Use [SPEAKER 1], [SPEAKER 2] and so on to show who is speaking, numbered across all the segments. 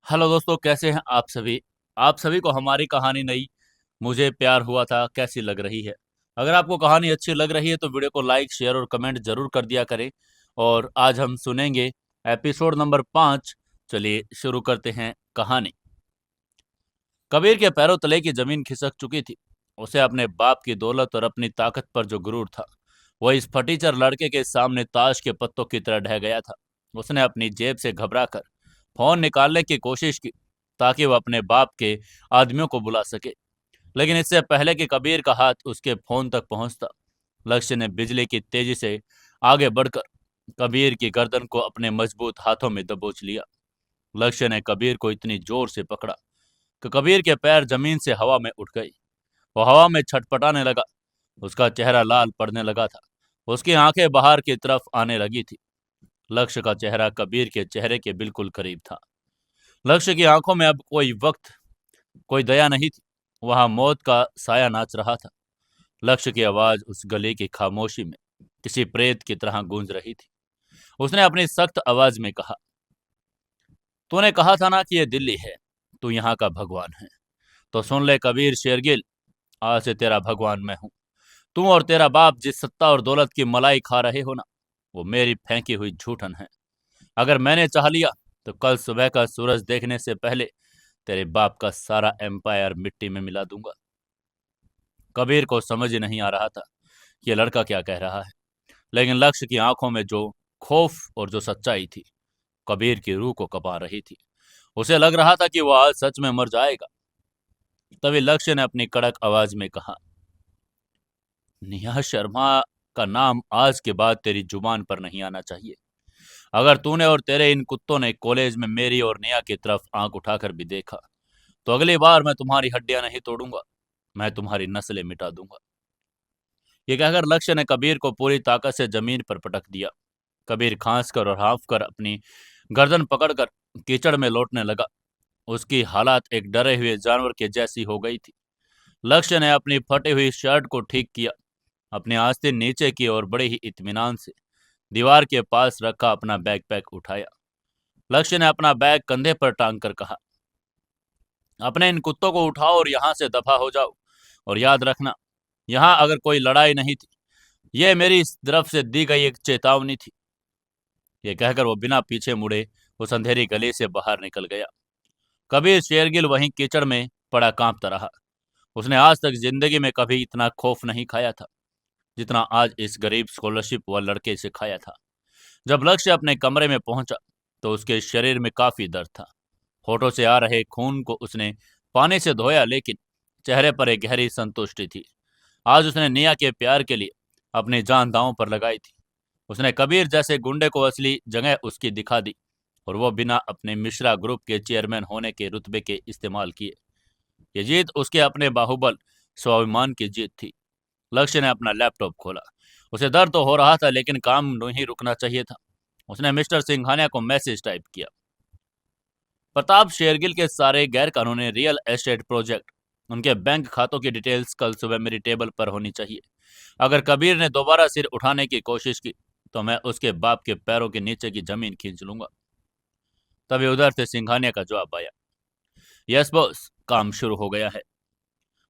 [SPEAKER 1] Hello दोस्तों, कैसे हैं आप सभी। आप सभी को हमारी कहानी नई मुझे प्यार हुआ था कैसी लग रही है। अगर आपको कहानी अच्छी लग रही है तो वीडियो को लाइक शेयर और कमेंट जरूर कर दिया करें। और आज हम सुनेंगे एपिसोड नंबर 5। चलिए शुरू करते हैं कहानी। कबीर के पैरों तले की जमीन खिसक चुकी थी। उसे अपने बाप की दौलत और अपनी ताकत पर जो गुरूर था वह इस फटीचर लड़के के सामने ताश के पत्तों की तरह ढह गया था। उसने अपनी जेब से घबराकर फोन निकालने की कोशिश की ताकि वह अपने बाप के आदमियों को बुला सके, लेकिन इससे पहले कि कबीर का हाथ उसके फोन तक पहुंचता, लक्ष्य ने बिजली की तेजी से आगे बढ़कर कबीर की गर्दन को अपने मजबूत हाथों में दबोच लिया। लक्ष्य ने कबीर को इतनी जोर से पकड़ा कि कबीर के पैर जमीन से हवा में उठ गए। वो हवा में छटपटाने लगा। उसका चेहरा लाल पड़ने लगा था। उसकी आंखें बाहर की तरफ आने लगी थी। लक्ष्य का चेहरा कबीर के चेहरे के बिल्कुल करीब था। लक्ष्य की आंखों में अब कोई दया नहीं थी। वहां मौत का साया नाच रहा था। लक्ष्य की आवाज उस गली की खामोशी में किसी प्रेत की तरह गूंज रही थी। उसने अपनी सख्त आवाज में कहा, तूने कहा था ना कि यह दिल्ली है, तू यहाँ का भगवान है। तो सुन ले कबीर शेरगिल, आज से तेरा भगवान मैं हूँ। तू और तेरा बाप जिस सत्ता और दौलत की मलाई खा रहे हो ना, वो मेरी फेंकी हुई झूठन है। अगर मैंने चाह लिया तो कल सुबह का सूरज देखने से पहले तेरे बाप का सारा एम्पायर मिट्टी में मिला दूंगा। कबीर को समझ ही नहीं आ रहा था कि यह लड़का क्या कह रहा है, लेकिन लक्ष्य की आंखों में जो खौफ और जो सच्चाई थी कबीर की रूह को कपा रही थी। उसे लग रहा था कि वह आज सच में मर जाएगा। तभी लक्ष्य ने अपनी कड़क आवाज में कहा, नेहा शर्मा का नाम आज के बाद तेरी जुबान पर नहीं आना चाहिए। अगर तूने और तेरे इन कुत्तों ने कॉलेज में मेरी और नेहा की तरफ आंख उठाकर भी देखा तो अगली बार मैं तुम्हारी हड्डियां नहीं तोड़ूंगा, मैं तुम्हारी नस्लें मिटा दूंगा। ये कहकर लक्ष्य ने कबीर को पूरी ताकत से जमीन पर पटक दिया। कबीर खांस कर और हाँफ कर अपनी गर्दन पकड़कर कीचड़ में लौटने लगा। उसकी हालात एक डरे हुए जानवर के जैसी हो गई थी। लक्ष्य ने अपनी फटी हुई शर्ट को ठीक किया, अपनी आस्तीन नीचे की और बड़े ही इत्मीनान से दीवार के पास रखा अपना बैकपैक उठाया। लक्ष्य ने अपना बैग कंधे पर टांग कर कहा, अपने इन कुत्तों को उठाओ और यहाँ से दफा हो जाओ। और याद रखना, यहाँ अगर कोई लड़ाई नहीं थी, यह मेरी इस तरफ से दी गई एक चेतावनी थी। यह कहकर वो बिना पीछे मुड़े उस अंधेरी गली से बाहर निकल गया। कबीर शेरगिल वहीं कीचड़ में पड़ा कांपता रहा। उसने आज तक जिंदगी में कभी इतना खौफ नहीं खाया था जितना आज इस गरीब स्कॉलरशिप व लड़के से खाया था। जब लक्ष्य अपने कमरे में पहुंचा तो उसके शरीर में काफी दर्द था। होठों से आ रहे खून को उसने पानी से धोया, लेकिन चेहरे पर एक गहरी संतुष्टि थी। आज उसने निया के प्यार के लिए अपनी जान दांव पर लगाई थी। उसने कबीर जैसे गुंडे को असली जगह उसकी दिखा दी, और वो बिना अपने मिश्रा ग्रुप के चेयरमैन होने के रुतबे के इस्तेमाल किए। ये जीत उसके अपने बाहुबल स्वाभिमान की जीत थी। लक्ष्य ने अपना लैपटॉप खोला। उसे दर्द तो हो रहा था, लेकिन काम नहीं रुकना चाहिए था। उसने मिस्टर सिंघानिया को मैसेज टाइप किया, प्रताप शेरगिल के सारे गैर कानूनी रियल एस्टेट प्रोजेक्ट, उनके बैंक खातों की डिटेल्स कल सुबह मेरी टेबल पर होनी चाहिए। अगर कबीर ने दोबारा सिर उठाने की कोशिश की तो मैं उसके बाप के पैरों के नीचे की जमीन खींच लूंगा। तभी उधर से सिंघानिया का जवाब आया, यस बॉस, काम शुरू हो गया है।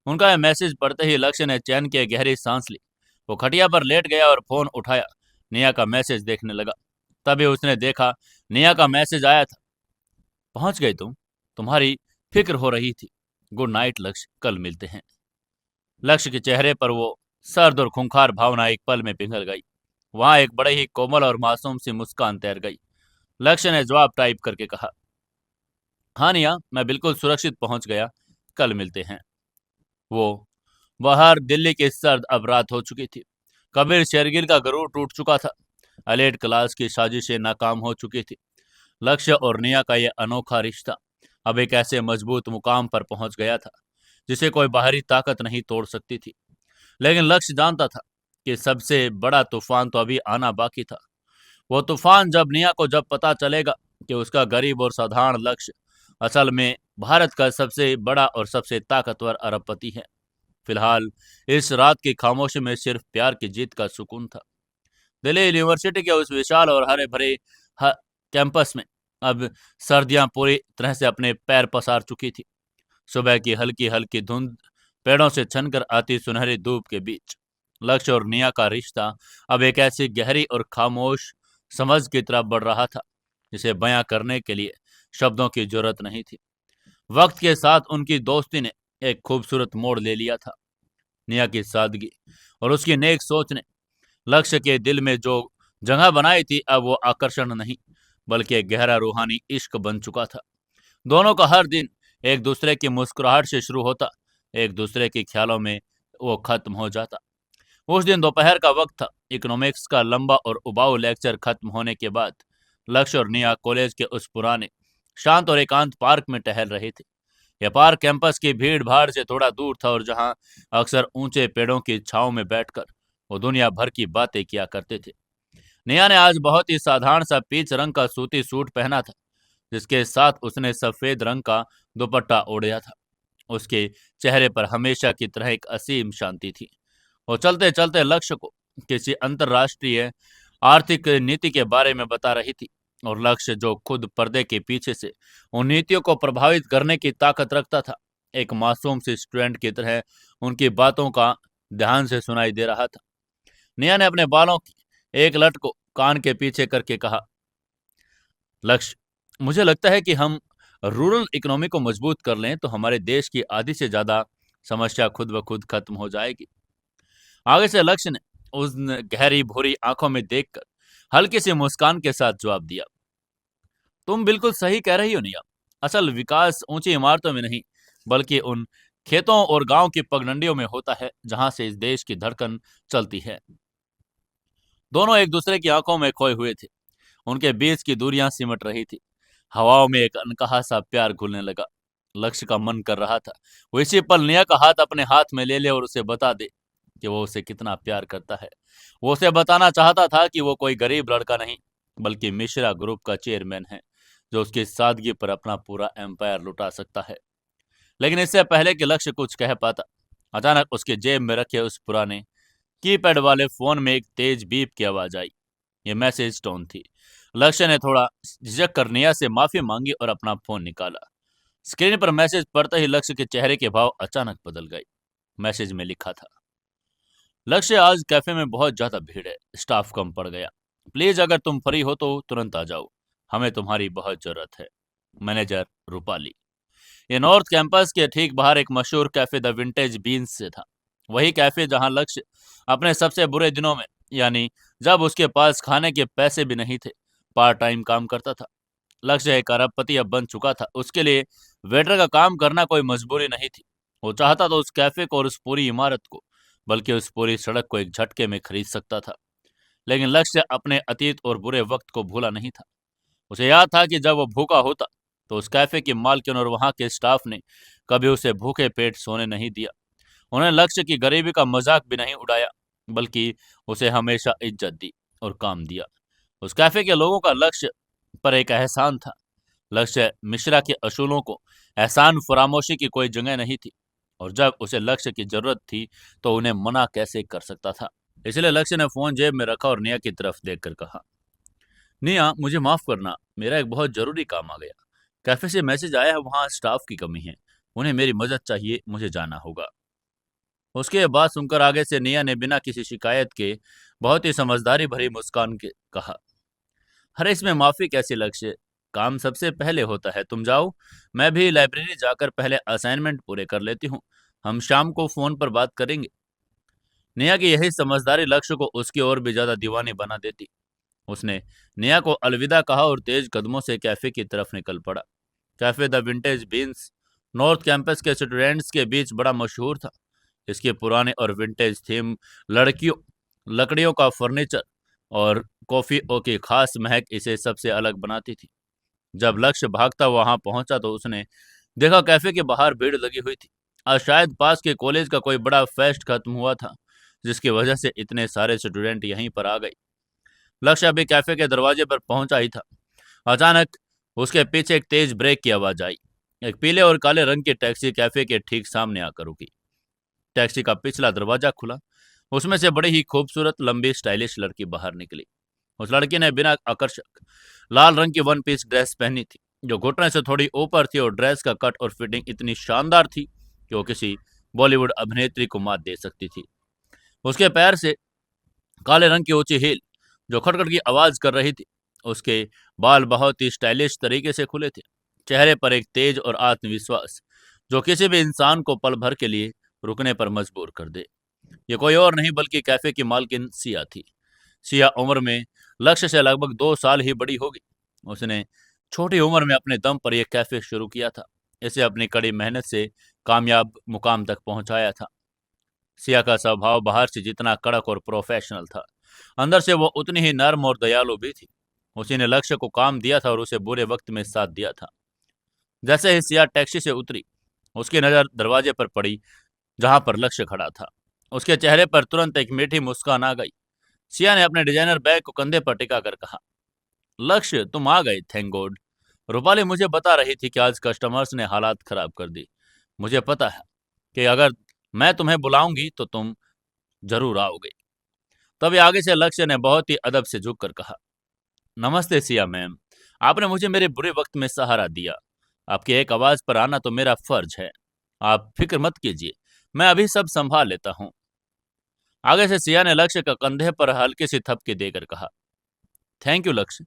[SPEAKER 1] उनका यह मैसेज पढ़ते ही लक्ष्य ने चैन की गहरी सांस ली। वो खटिया पर लेट गया और फोन उठाया निया का मैसेज देखने लगा। तभी उसने देखा निया का मैसेज आया था, पहुंच गई तुम, तुम्हारी फिक्र हो रही थी। गुड नाइट लक्ष्य, कल मिलते हैं। लक्ष्य के चेहरे पर वो सर्द और खूंखार भावना एक पल में पिघल गई। वहां एक बड़े ही कोमल और मासूम सी मुस्कान तैर गई। लक्ष्य ने जवाब टाइप करके कहा, हाँ निया, मैं बिल्कुल सुरक्षित पहुंच गया, कल मिलते हैं। वो बाहर दिल्ली की सर्द अब रात हो चुकी थी। कबीर शेरगिल का गरूर टूट चुका था। एलिट क्लास की साजिशें नाकाम हो चुकी थी। लक्ष्य और निया का यह अनोखा रिश्ता अब एक ऐसे मजबूत मुकाम पर पहुंच गया था जिसे कोई बाहरी ताकत नहीं तोड़ सकती थी। लेकिन लक्ष्य जानता था कि सबसे बड़ा तूफान तो अभी आना बाकी था। वो तूफान जब पता चलेगा कि उसका गरीब और साधारण लक्ष्य असल में भारत का सबसे बड़ा और सबसे ताकतवर अरबपति है। फिलहाल इस रात की खामोशी में सिर्फ प्यार की जीत का सुकून था। दिल्ली यूनिवर्सिटी के उस विशाल और हरे भरे कैंपस में अब सर्दियां पूरी तरह से अपने पैर पसार चुकी थी। सुबह की हल्की हल्की धुंध पेड़ों से छनकर आती सुनहरी धूप के बीच लक्ष्य और निया का रिश्ता अब एक ऐसी गहरी और खामोश समझ की तरफ बढ़ रहा था जिसे बयां करने के लिए शब्दों की जरूरत नहीं थी। वक्त के साथ उनकी दोस्ती ने एक खूबसूरत मोड़ ले लिया था। निया की सादगी और उसकी नेक सोच ने लक्ष्य के दिल में जो जगह बनाई थी अब वो आकर्षण नहीं बल्कि एक गहरा रूहानी इश्क बन चुका था। दोनों का हर दिन एक दूसरे की मुस्कुराहट से शुरू होता, एक दूसरे के ख्यालों में वो खत्म हो जाता। उस दिन दोपहर का वक्त था। इकोनॉमिक्स का लंबा और उबाऊ लेक्चर खत्म होने के बाद लक्ष्य और निया कॉलेज के उस पुराने शांत और एकांत पार्क में टहल रहे थे। यह पार्क कैंपस की भीड़ भाड़ से थोड़ा दूर था और जहां अक्सर ऊंचे पेड़ों की छांव में बैठकर वो दुनिया भर की बातें किया करते थे। निया ने आज बहुत ही साधारण सा पीच रंग का सूती सूट पहना था जिसके साथ उसने सफेद रंग का दुपट्टा ओढ़ा था। उसके चेहरे पर हमेशा की तरह एक असीम शांति थी। वो चलते चलते लक्ष्य को किसी अंतरराष्ट्रीय आर्थिक नीति के बारे में बता रही थी और लक्ष्य जो खुद पर्दे के पीछे से उन नीतियों को प्रभावित करने की ताकत रखता था एक मासूम सी स्टूडेंट की तरह उनकी बातों का ध्यान से सुनाई दे रहा था। निया ने अपने बालों की एक लट को कान के पीछे करके कहा, लक्ष्य, मुझे लगता है कि हम रूरल इकोनॉमी को मजबूत कर लें तो हमारे देश की आधी से ज्यादा समस्या खुद ब खुद खत्म हो जाएगी। आगे से लक्ष्य ने उस गहरी भूरी आंखों में देखकर हल्की सी मुस्कान के साथ जवाब दिया, तुम बिल्कुल सही कह रही हो निया। असल विकास ऊंची इमारतों में नहीं बल्कि उन खेतों और गांव की पगडंडियों में होता है जहां से इस देश की धड़कन चलती है। दोनों एक दूसरे की आंखों में खोए हुए थे। उनके बीच की दूरियां सिमट रही थी। हवाओं में एक अनकहा सा प्यार घुलने लगा। लक्ष्य का मन कर रहा था वो इसी पल निया का हाथ अपने हाथ में ले ले और उसे बता दे कि वो उसे कितना प्यार करता है। वो उसे बताना चाहता था कि वो कोई गरीब लड़का नहीं बल्कि मिश्रा ग्रुप का चेयरमैन है जो उसकी सादगी पर अपना पूरा एम्पायर लुटा सकता है। लेकिन इससे पहले कि लक्ष्य कुछ कह पाता, अचानक उसके जेब में रखे उस पुराने कीपैड वाले फोन में एक तेज बीप की आवाज आई। ये मैसेज टोन थी। लक्ष्य ने थोड़ा झिझक कर निया से माफी मांगी और अपना फोन निकाला। स्क्रीन पर मैसेज पढ़ते ही लक्ष्य के चेहरे के भाव अचानक बदल गए। मैसेज में लिखा था, लक्ष्य, आज कैफे में बहुत ज्यादा भीड़ है, स्टाफ कम पड़ गया। प्लीज अगर तुम फ्री हो तो तुरंत आ जाओ, हमें तुम्हारी बहुत जरूरत है। मैनेजर रूपाली। ये नॉर्थ कैंपस के ठीक बाहर एक मशहूर कैफे द विंटेज बीन्स से था। वही कैफे जहां लक्ष्य अपने सबसे बुरे दिनों में यानी जब उसके पास खाने के पैसे भी नहीं थे पार्ट टाइम काम करता था। लक्ष्य एक अरबपति अब बन चुका था। उसके लिए वेटर का काम करना कोई मजबूरी नहीं थी। वो चाहता तो उस कैफे को और उस पूरी इमारत को बल्कि उस पूरी सड़क को एक झटके में खरीद सकता था। लेकिन लक्ष्य अपने अतीत और बुरे वक्त को भूला नहीं था। उसे याद था कि जब वो भूखा होता तो उस कैफे की मालकिन और वहां के स्टाफ ने कभी उसे भूखे पेट सोने नहीं दिया। उन्होंने लक्ष्य की गरीबी का मजाक भी नहीं उड़ाया बल्कि उसे हमेशा इज्जत दी और काम दिया। उस कैफे के लोगों का लक्ष्य पर एक एहसान था। लक्ष्य मिश्रा के असूलों को एहसान फरामोशी की कोई जगह नहीं थी और जब उसे लक्ष्य की जरूरत थी तो उन्हें मना कैसे कर सकता था। इसलिए लक्ष्य ने फोन जेब में रखा और निया की तरफ देखकर कहा, निया, मुझे माफ करना, मेरा एक बहुत जरूरी काम आ गया। कैफे से मैसेज आया है, वहाँ स्टाफ की कमी है, उन्हें मेरी मदद चाहिए, मुझे जाना होगा। उसके बाद सुनकर आगे से निया ने बिना किसी शिकायत के बहुत ही समझदारी भरी मुस्कान के कहा, अरे इसमें माफी कैसी लक्ष्य, काम सबसे पहले होता है, तुम जाओ, मैं भी लाइब्रेरी जाकर पहले असाइनमेंट पूरे कर लेती हूँ, हम शाम को फोन पर बात करेंगे। निया की यही समझदारी लक्ष्य को उसकी ओर भी ज्यादा दीवानी बना देती। उसने निया को अलविदा कहा और तेज कदमों से कैफे की तरफ निकल पड़ा। Cafe the vintage beans north campus के स्टूडेंट्स के बीच बड़ा मशहूर था। इसके पुराने और विंटेज थीम लड़कियों लकड़ियों का फर्नीचर और कॉफी की खास महक इसे सबसे अलग बनाती थी। जब लक्ष्य भागता वहां पहुंचा तो उसने देखा कैफे के बाहर भीड़ लगी हुई थी। आज शायद पास के कॉलेज का कोई बड़ा फेस्ट खत्म हुआ था जिसकी वजह से इतने सारे स्टूडेंट यहीं पर आ गए। लक्ष्य अभी कैफे के दरवाजे पर पहुंचा ही था, अचानक उसके पीछे एक तेज ब्रेक की आवाज आई। एक पीले और काले रंग की टैक्सी कैफे के ठीक सामने आकर रुकी। टैक्सी का पिछला दरवाजा खुला। उसमें से बड़ी ही खूबसूरत लंबी स्टाइलिश लड़की बाहर निकली। उस लड़की ने बिना आकर्षक लाल रंग की वन पीस ड्रेस पहनी थी जो घुटने से थोड़ी ऊपर थी, और ड्रेस का कट और फिटिंग इतनी शानदार थी कि वो किसी बॉलीवुड अभिनेत्री को मात दे सकती थी। उसके पैर से काले रंग की ऊंची हील जो खटखट की आवाज कर रही थी। उसके बाल बहुत ही स्टाइलिश तरीके से खुले थे। चेहरे पर एक तेज और आत्मविश्वास जो किसी भी इंसान को पल भर के लिए रुकने पर मजबूर कर दे। ये कोई और नहीं बल्कि कैफे की मालकिन सिया थी। सिया उम्र में लक्ष्य से लगभग 2 साल ही बड़ी होगी। उसने छोटी उम्र में अपने दम पर यह कैफे शुरू किया था। इसे अपनी कड़ी मेहनत से कामयाब मुकाम तक पहुंचाया था। सिया का स्वभाव बाहर से जितना कड़क और प्रोफेशनल था, अंदर से वो उतनी ही नर्म और दयालु भी थी। उसी ने लक्ष्य को काम दिया था और उसे बुरे वक्त में साथ दिया था। जैसे ही सिया टैक्सी से उतरी, उसकी नजर दरवाजे पर पड़ी जहां पर लक्ष्य खड़ा था। उसके चेहरे पर तुरंत एक मीठी मुस्कान आ गई। सिया ने अपने डिजाइनर बैग को कंधे पर टिका कर कहा, लक्ष्य तुम आ गए, थैंक गॉड। रूपाली मुझे बता रही थी कि आज कस्टमर्स ने हालात खराब कर दी। मुझे पता है कि अगर मैं तुम्हें बुलाऊंगी तो तुम जरूर आओगे। तभी आगे से लक्ष्य ने बहुत ही अदब से झुककर कहा, नमस्ते सिया मैम, आपने मुझे मेरे बुरे वक्त में सहारा दिया। आपकी एक आवाज पर आना तो मेरा फर्ज है। आप फिक्र मत कीजिए, मैं अभी सब संभाल लेता हूँ। आगे से सिया ने लक्ष्य का कंधे पर हल्की सी थपकी देकर कहा, थैंक यू लक्ष्य,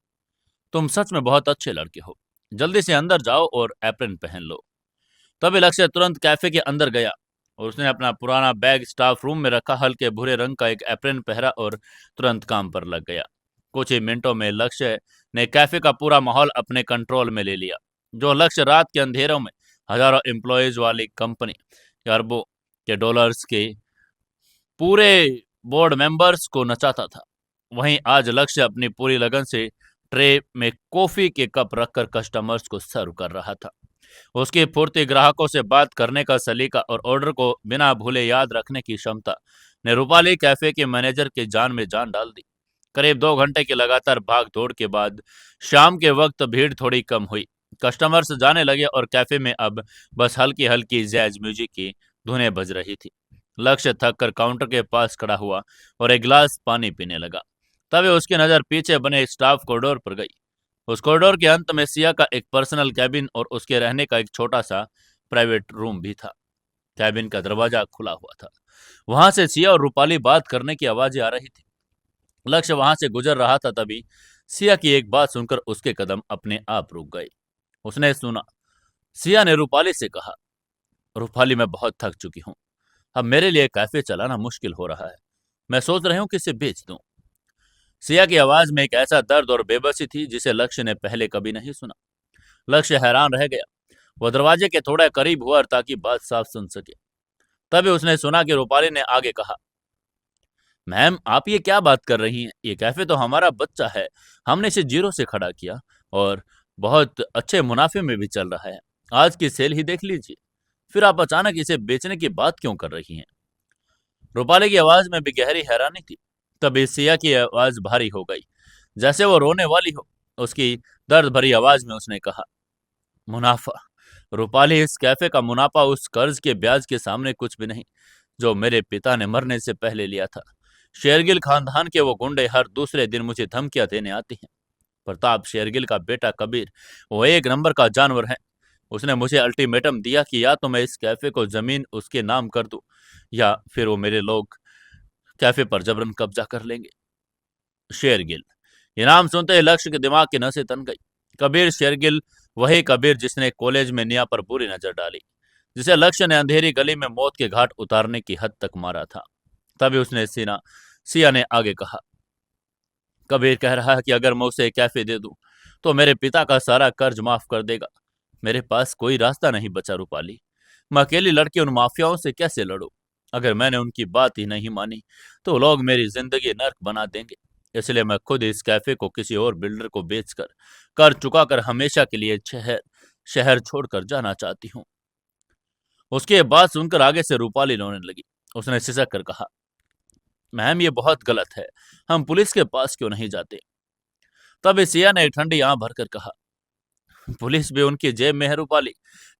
[SPEAKER 1] तुम सच में बहुत अच्छे लड़के हो। जल्दी से अंदर जाओ और एप्रन पहन लो। तभी लक्ष्य तुरंत कैफे के अंदर गया और उसने अपना पुराना बैग स्टाफ रूम में रखा, हल्के भूरे रंग का एक एप्रन पहरा और तुरंत काम पर लग गया। कुछ ही मिनटों में लक्ष्य ने कैफे का पूरा माहौल अपने कंट्रोल में ले लिया। जो लक्ष्य रात के अंधेरों में हजारों एम्प्लॉयज वाली कंपनी, अरबों के डॉलर्स के पूरे बोर्ड मेंबर्स को नचाता था, वहीं आज लक्ष्य अपनी पूरी लगन से ट्रे में कॉफी के कप रखकर कस्टमर्स को सर्व कर रहा था। उसकी फुर्ती, ग्राहकों से बात करने का सलीका और ऑर्डर को बिना भूले याद रखने की क्षमता ने रूपाली कैफे के मैनेजर की जान में जान डाल दी। करीब 2 घंटे की लगातार भाग दौड़ के बाद शाम के वक्त भीड़ थोड़ी कम हुई। कस्टमर्स जाने लगे और कैफे में अब बस हल्की हल्की जैज म्यूजिक की धुनें बज रही थी। लक्ष्य थक कर काउंटर के पास खड़ा हुआ और एक गिलास पानी पीने लगा। तभी उसकी नजर पीछे बने स्टाफ कॉरिडोर पर गई। उस कॉरिडोर के अंत में सिया का एक पर्सनल कैबिन और उसके रहने का एक छोटा सा प्राइवेट रूम भी था। कैबिन का दरवाजा खुला हुआ था। वहां से सिया और रूपाली बात करने की आवाजें आ रही थी। लक्ष्य वहां से गुजर रहा था, तभी सिया की एक बात सुनकर उसके कदम अपने आप रुक गए। उसने सुना, सिया ने रूपाली से कहा, रूपाली मैं बहुत थक चुकी हूँ। अब मेरे लिए कैफे चलाना मुश्किल हो रहा है। मैं सोच रही हूँ कि इसे बेच दूं। सिया की आवाज में एक ऐसा दर्द और बेबसी थी जिसे लक्ष्य ने पहले कभी नहीं सुना। लक्ष्य हैरान रह गया। वो दरवाजे के थोड़ा करीब हुआ ताकि बात साफ सुन सके। तभी उसने सुना कि रूपाली ने आगे कहा, मैम आप ये क्या बात कर रही हैं? ये कैफे तो हमारा बच्चा है। हमने इसे जीरो से खड़ा किया और बहुत अच्छे मुनाफे में भी चल रहा है। आज की सेल ही देख लीजिए। फिर आप अचानक इसे बेचने की बात क्यों कर रही हैं? रूपाली की आवाज में भी गहरी हैरानी थी। तभी सिया की आवाज भारी हो गई, जैसे वो रोने वाली हो। उसकी दर्द भरी आवाज में उसने कहा, मुनाफा? रूपाली, इस कैफे का मुनाफा उस कर्ज के ब्याज के सामने कुछ भी नहीं जो मेरे पिता ने मरने से पहले लिया था। शेरगिल खानदान के वो गुंडे हर दूसरे दिन मुझे धमकियां देने आते हैं। प्रताप शेरगिल का बेटा कबीर, वो एक नंबर का जानवर है। उसने मुझे अल्टीमेटम दिया कि या तो मैं इस कैफे को जमीन उसके नाम कर दूं या फिर वो मेरे लोग कैफे पर जबरन कब्जा कर लेंगे। शेरगिल, ये नाम सुनते ही लक्ष्य के दिमाग की नसें तन गई। कबीर शेरगिल, वही कबीर जिसने कॉलेज में निया पर बुरी नजर डाली, जिसे लक्ष्य ने अंधेरी गली में मौत के घाट उतारने की हद तक मारा था। तभी उसने सिया ने आगे कहा, कबीर कह रहा है कि अगर मैं उसे कैफे दे दूं तो मेरे पिता का सारा कर्ज माफ कर देगा। मेरे पास कोई रास्ता नहीं बचा रूपाली। मैं अकेली लड़की उन माफियाओं से कैसे लड़ूं? अगर मैंने उनकी बात ही नहीं मानी तो लोग मेरी जिंदगी नर्क बना देंगे। इसलिए मैं खुद इस कैफे को किसी और बिल्डर को बेचकर कर चुका कर हमेशा के लिए शहर शहर छोड़कर जाना चाहती हूँ। उसकी बात सुनकर आगे से रूपाली रोने लगी। उसने सिसक कर कहा, मैम ये बहुत गलत है। हम पुलिस के पास क्यों नहीं जाते? तब सिया ने ठंडी आंख भरकर कहा, पुलिस भी उनकी जेब में है रूपाली।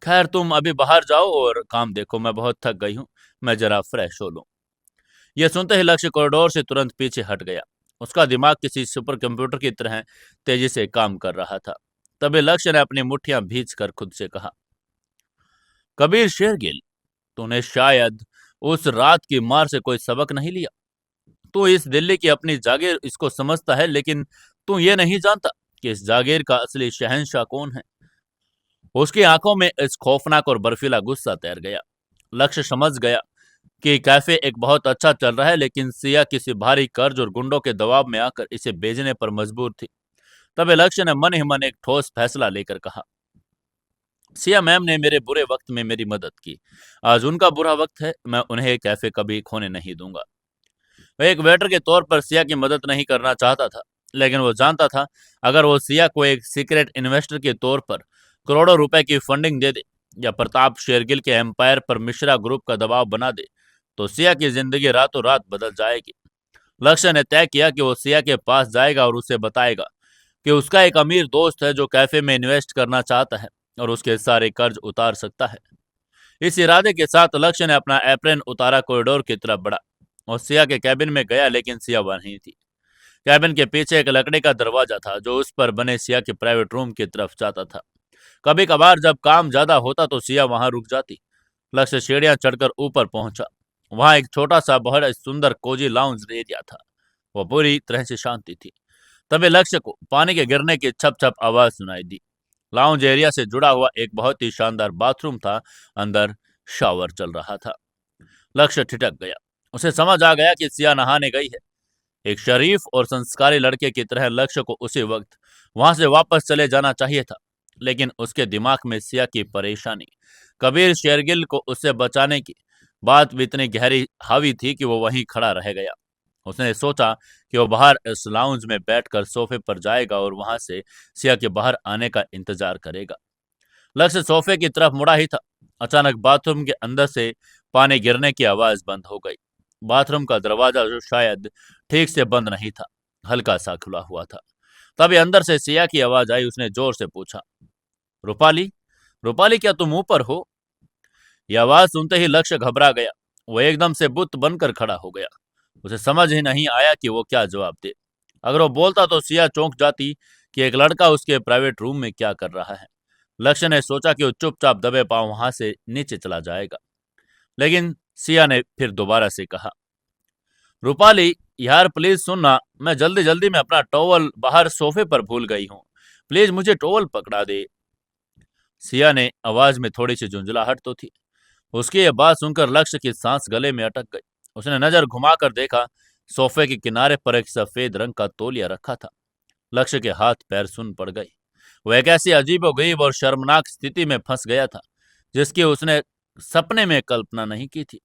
[SPEAKER 1] खैर तुम अभी बाहर जाओ और काम देखो, मैं बहुत थक गई हूँ। मैं जरा फ्रेश हो लूं। यह सुनते ही लक्ष्य कॉरिडोर से तुरंत पीछे हट गया। उसका दिमाग किसी सुपर कंप्यूटर की तरह तेजी से काम कर रहा था। तभी लक्ष्य ने अपनी मुट्ठियां भींच कर खुद से कहा, कबीर शेरगिल, तूने शायद उस रात की मार से कोई सबक नहीं लिया। तू इस दिल्ली की अपनी जागीर इसको समझता है, लेकिन तू ये नहीं जानता कि इस जागीर का असली शहंशाह कौन है। उसकी आंखों में इस खौफनाक और बर्फीला गुस्सा तैर गया। लक्ष्य समझ गया कि कैफे एक बहुत अच्छा चल रहा है, लेकिन सिया किसी भारी कर्ज और गुंडों के दबाव में आकर इसे बेचने पर मजबूर थी। तब लक्ष्य ने मन ही मन एक ठोस फैसला लेकर कहा, सिया मैम ने मेरे बुरे वक्त में मेरी मदद की। आज उनका बुरा वक्त है, मैं उन्हें कैफे कभी खोने नहीं दूंगा। वह एक वेटर के तौर पर सिया की मदद नहीं करना चाहता था, लेकिन वो जानता था अगर वो सिया को एक सीक्रेट इन्वेस्टर के तौर पर करोड़ों रुपए की फंडिंग दे दे या प्रताप शेरगिल के एम्पायर पर मिश्रा ग्रुप का दबाव बना दे, तो सिया की जिंदगी रातों रात बदल जाएगी। लक्ष्य ने तय किया कि वो सिया के पास जाएगा और उसे बताएगा कि उसका एक अमीर दोस्त है जो कैफे में इन्वेस्ट करना चाहता है और उसके सारे कर्ज उतार सकता है। इस इरादे के साथ लक्ष्य ने अपना एप्रन उतारा, कॉरिडोर की तरफ बढ़ा और सिया के कैबिन में गया, लेकिन सिया वहां नहीं थी। कैबिन के पीछे एक लकड़ी का दरवाजा था जो उस पर बने सिया के प्राइवेट रूम की तरफ जाता था। कभी कभार जब काम ज्यादा होता तो सिया वहां रुक जाती। लक्ष्य सीढ़ियां चढ़कर ऊपर पहुंचा। वहां एक छोटा सा बहुत सुंदर कोजी लाउंज एरिया था। वह पूरी तरह से शांति थी। तभी लक्ष्य को पानी के गिरने की छप छप आवाज सुनाई दी। लाउंज एरिया से जुड़ा हुआ एक बहुत ही शानदार बाथरूम था। अंदर शावर चल रहा था। लक्ष्य ठिठक गया। उसे समझ आ गया कि सिया नहाने गई है। एक शरीफ और संस्कारी लड़के की तरह लक्ष्य को उसी वक्त वहां से वापस चले जाना चाहिए था, लेकिन उसके दिमाग में सिया की परेशानी, कबीर शेरगिल को उससे बचाने की बात भी इतनी गहरी हावी थी कि वो वहीं खड़ा रह गया। उसने सोचा कि वो बाहर इस लाउंज में बैठकर सोफे पर जाएगा और वहां से सिया के बाहर आने का इंतजार करेगा। लक्ष्य सोफे की तरफ मुड़ा ही था। अचानक बाथरूम के अंदर से पानी गिरने की आवाज बंद हो गई। बाथरूम का दरवाजा जो शायद ठीक से बंद नहीं था, हल्का सा खुला हुआ था। तभी अंदर से सिया की आवाज आई। उसने जोर से पूछा, रूपाली, रूपाली, क्या तुम ऊपर हो? यह आवाज सुनते ही लक्ष्य घबरा गया। वो एकदम से बुत बनकर खड़ा हो गया। उसे समझ ही नहीं आया कि वो क्या जवाब दे। अगर वो बोलता तो सिया चौंक जाती कि एक लड़का उसके प्राइवेट रूम में क्या कर रहा है। लक्ष्य ने सोचा कि वो चुपचाप दबे पांव वहां से नीचे चला जाएगा, लेकिन सिया ने फिर दोबारा से कहा, रूपाली यार प्लीज सुनना, मैं जल्दी जल्दी में अपना टॉवल बाहर सोफे पर भूल गई हूँ, प्लीज मुझे टॉवल पकड़ा दे। सिया ने आवाज में थोड़ी सी झुंझलाहट तो थी। उसकी यह बात सुनकर लक्ष्य की सांस गले में अटक गई। उसने नजर घुमाकर देखा। सोफे के किनारे पर एक सफेद रंग का तौलिया रखा था। लक्ष्य के हाथ पैर सुन पड़ गए। वह एक ऐसी अजीबोगरीब और शर्मनाक स्थिति में फंस गया था जिसकी उसने सपने में कल्पना नहीं की थी।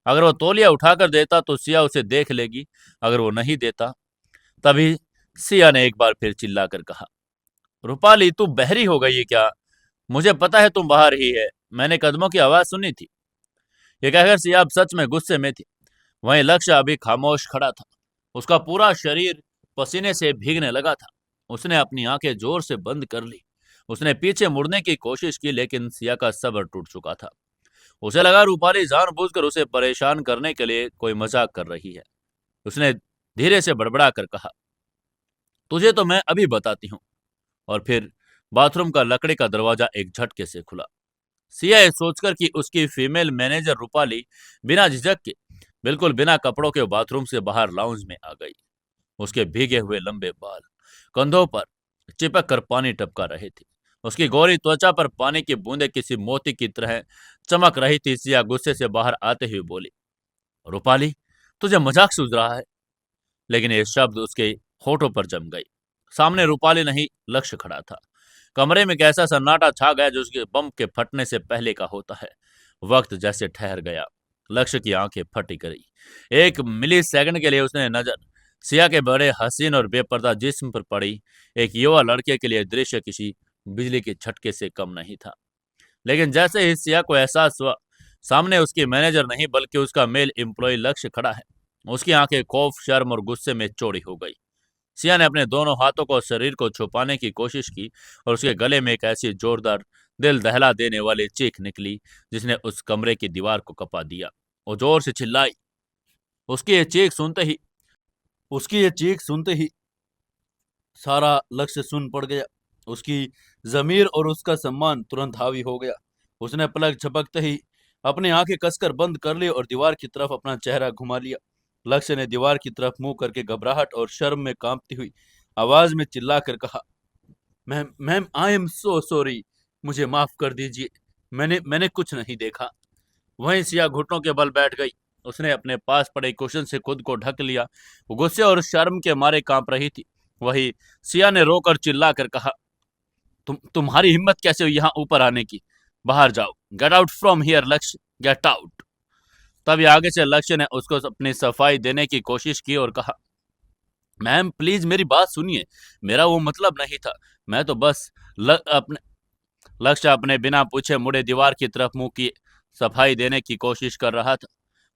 [SPEAKER 1] अगर वो तौलिया उठाकर देता तो सिया उसे देख लेगी। अगर वो नहीं देता, तभी सिया ने एक बार फिर चिल्लाकर कहा, रूपाली तू बहरी हो गई है क्या? मुझे पता है तुम बाहर ही है, मैंने कदमों की आवाज सुनी थी। ये कहकर सिया अब सच में गुस्से में थी। वहीं लक्ष्य अभी खामोश खड़ा था। उसका पूरा शरीर पसीने से भीगने लगा था। उसने अपनी आंखें जोर से बंद कर ली। उसने पीछे मुड़ने की कोशिश की, लेकिन सिया का सब्र टूट चुका था। उसे लगा रूपाली जानबूझकर उसे परेशान करने के लिए कोई मजाक कर रही है। उसने धीरे से बड़बड़ा कर कहा, तुझे तो मैं अभी बताती हूँ। और फिर बाथरूम का लकड़ी का दरवाजा एक झटके से खुला। सिया ये सोचकर कि उसकी फीमेल मैनेजर रूपाली बिना झिझक के, बिल्कुल बिना कपड़ों के बाथरूम से बाहर लाउंज में आ गई। उसके भीगे हुए लंबे बाल कंधों पर चिपक कर पानी टपका रहे थे। उसकी गोरी त्वचा पर पानी की बूंदें किसी मोती की तरह चमक रही थी। सिया गुस्से से बाहर आते हुए बोली, रूपाली तुझे मजाक सूझ रहा है? लेकिन ये शब्द उसके होठों पर जम गई। सामने रूपाली नहीं, लक्ष्य खड़ा था। कमरे में एक ऐसा सन्नाटा छा गया जो उसके बम के फटने से पहले का होता है। वक्त जैसे ठहर गया। लक्ष्य की आंखें फटी गई। एक मिली सेकंड के लिए उसने नजर सिया के बड़े हसीन और बेपर्दा जिस्म पर पड़ी। एक युवा लड़के के लिए दृश्य किसी बिजली के झटके से कम नहीं था। लेकिन जैसे ही सिया को एहसास हुआ सामने उसकी मैनेजर नहीं बल्कि उसका मेल एम्प्लॉय लक्ष्य खड़ा है, उसकी आंखें खौफ, शर्म और गुस्से में चौड़ी हो गई। सिया ने अपने दोनों हाथों को शरीर को छुपाने की कोशिश की और उसके गले में एक ऐसी जोरदार, दिल दहला देने वाली चीख निकली जिसने उस कमरे की दीवार को कपा दिया। वो जोर से चिल्लाई। उसकी ये चीख सुनते ही उसकी ये चीख सुनते ही सारा लक्ष्य सुन पड़ गया। उसकी जमीर और उसका सम्मान तुरंत हावी हो गया। उसने पलक झपकते ही अपनी आंखें कसकर बंद कर ली और दीवार की तरफ अपना चेहरा घुमा लिया। लक्ष्य ने दीवार की तरफ मुंह करके घबराहट और शर्म में कांपती हुई आवाज में चिल्लाकर कहा, ma'am ma'am I am so sorry, मुझे माफ कर दीजिए, मैंने मैंने कुछ नहीं देखा। वहीं सिया घुटनों के बल बैठ गई। उसने अपने पास पड़े कुशन से खुद को ढक लिया। वो गुस्से और शर्म के मारे कांप रही थी। वही सिया ने रोकर चिल्ला कर कहा, तुम्हारी हिम्मत कैसे हुई यहाँ ऊपर आने की? बाहर जाओ, गेट आउट फ्रॉम हियर लक्ष्य, गेट आउट। तभी आगे से लक्ष्य ने उसको अपनी सफाई देने की कोशिश की और कहा, मैम प्लीज मेरी बात सुनिए, मेरा वो मतलब नहीं था, मैं तो बस अपने लक्ष्य अपने बिना पूछे मुड़े दीवार की तरफ मुंह किए सफाई देने की कोशिश कर रहा था।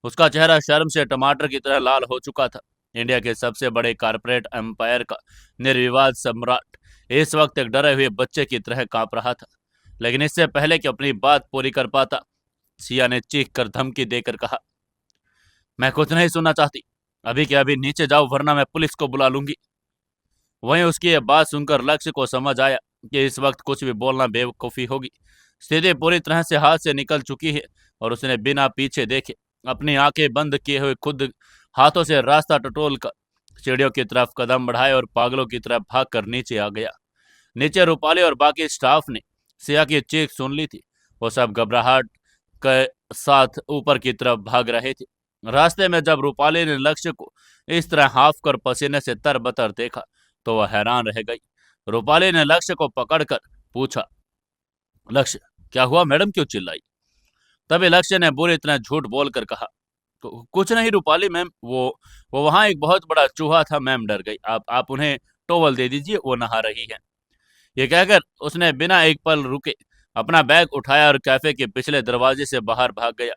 [SPEAKER 1] उसका चेहरा शर्म से टमाटर की तरह लाल हो चुका था। इंडिया के सबसे बड़े कारपोरेट एम्पायर का निर्विवाद सम्राट इस वक्त एक डरे हुए बच्चे की तरह कांप रहा था। लेकिन इससे पहले कि अपनी बात पूरी कर पाता, सिया ने चीख कर धमकी देकर कहा, मैं कुछ नहीं सुनना चाहती, अभी के अभी नीचे जाओ वरना मैं पुलिस को बुला लूंगी। वहीं उसकी यह बात सुनकर लक्ष्य को समझ आया कि इस वक्त कुछ भी बोलना बेवकूफ़ी होगी। स्थिति पूरी तरह से हाथ से निकल चुकी है और उसने बिना पीछे देखे अपनी आंखें बंद किए हुए खुद हाथों से रास्ता टटोल कर सीढ़ियों की तरफ कदम बढ़ाए और पागलों की तरफ भाग कर नीचे आ गया। नीचे रूपाली और बाकी स्टाफ ने सिया की चीख सुन ली थी। वो सब घबराहट के साथ ऊपर की तरफ भाग रहे थे। रास्ते में जब रूपाली ने लक्ष्य को इस तरह हाफ कर पसीने से तरबतर देखा तो वह हैरान रह गई। रूपाली ने लक्ष्य को पकड़कर पूछा, लक्ष्य क्या हुआ मैडम, क्यों चिल्लाई? तभी लक्ष्य ने बुरी तरह झूठ बोलकर कहा, कुछ नहीं रूपाली मैम, वो वहाँ एक बहुत बड़ा चूहा था मैम, डर गई, आप उन्हें टॉवल दे दीजिए, वो नहा रही है। ये कहकर उसने बिना एक पल रुके अपना बैग उठाया और कैफे के पिछले दरवाजे से बाहर भाग गया।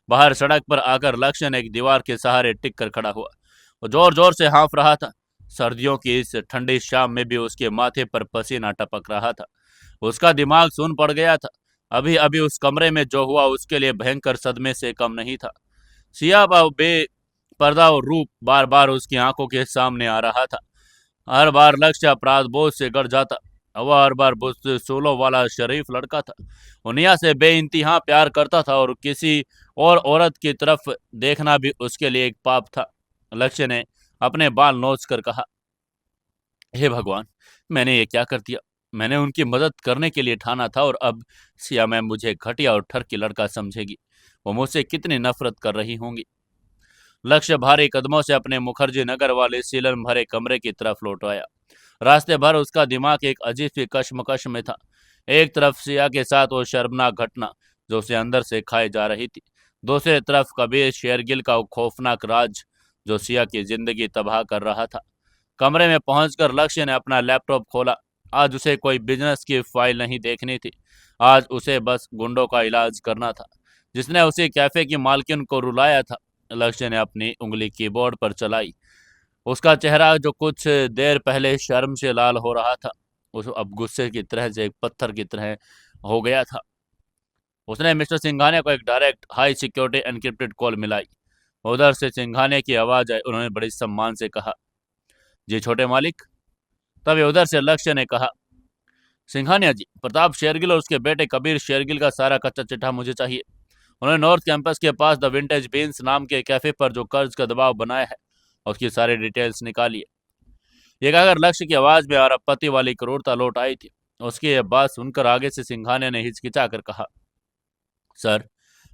[SPEAKER 1] बाहर सड़क पर आकर लक्ष्य ने एक दीवार के सहारे टिक कर खड़ा हुआ। वो जोर जोर से हाँफ रहा था। सर्दियों की इस ठंडी शाम में भी उसके माथे पर पसीना टपक रहा था। उसका दिमाग सुन पड़ गया था। अभी अभी उस कमरे में जो हुआ उसके लिए भयंकर सदमे से कम नहीं था। सियाह बेपर्दा और रूप बार बार उसकी आंखों के सामने आ रहा था। हर बार लक्ष्य अपराध बोझ से गड़ जाता। वह हर बार सोलो वाला शरीफ लड़का था। उनिया से बेइंतहा प्यार करता था और किसी और औरत की तरफ देखना भी उसके लिए एक पाप था। लक्ष्य ने अपने बाल नोच कर कहा, हे भगवान, मैंने ये क्या कर दिया? मैंने उनकी मदद करने के लिए ठाना था और अब सिया मैम मुझे घटिया और ठरकी लड़का समझेगी। वो मुझसे कितनी नफरत कर रही होंगी। लक्ष्य भारी कदमों से अपने मुखर्जी नगर वाले सीलन भरे कमरे की तरफ लौट आया। रास्ते भर उसका दिमाग एक अजीब सी कश्मकश में था। एक तरफ सिया के साथ वो शर्मनाक घटना जो उसे अंदर से खाई जा रही थी, दूसरी तरफ कबीर शेरगिल का वो खौफनाक राज जो सिया की जिंदगी तबाह कर रहा था। कमरे में पहुंचकर लक्ष्य ने अपना लैपटॉप खोला। आज उसे कोई बिजनेस की फाइल नहीं देखनी थी। आज उसे बस गुंडों का इलाज करना था जिसने उसे कैफे की मालकिन को रुलाया था। लक्ष्य ने अपनी उंगली कीबोर्ड पर चलाई। उसका चेहरा जो कुछ देर पहले शर्म से लाल हो रहा था, उस अब गुस्से की तरह से एक पत्थर की तरह हो गया था। उसने मिस्टर सिंघानिया को एक direct high security encrypted call मिलाई। उधर से सिंघानिया की आवाज आई। उन्होंने बड़े सम्मान से कहा, जी छोटे मालिक। तभी उधर से लक्ष्य ने कहा, सिंघानिया जी, प्रताप शेरगिल और उसके बेटे कबीर शेरगिल का सारा कच्चा चिट्ठा मुझे चाहिए। उन्होंने नॉर्थ कैंपस के पास द विंटेज बीन्स नाम के कैफे पर जो कर्ज का दबाव बनाया है उसकी सारी डिटेल्स निकालिए। ये कहकर लक्ष्य की आवाज में आपत्ति वाली क्रूरता लौट आई थी। उसकी यह बात सुनकर आगे से सिंघानिया ने हिचकिचा कर कहा, सर,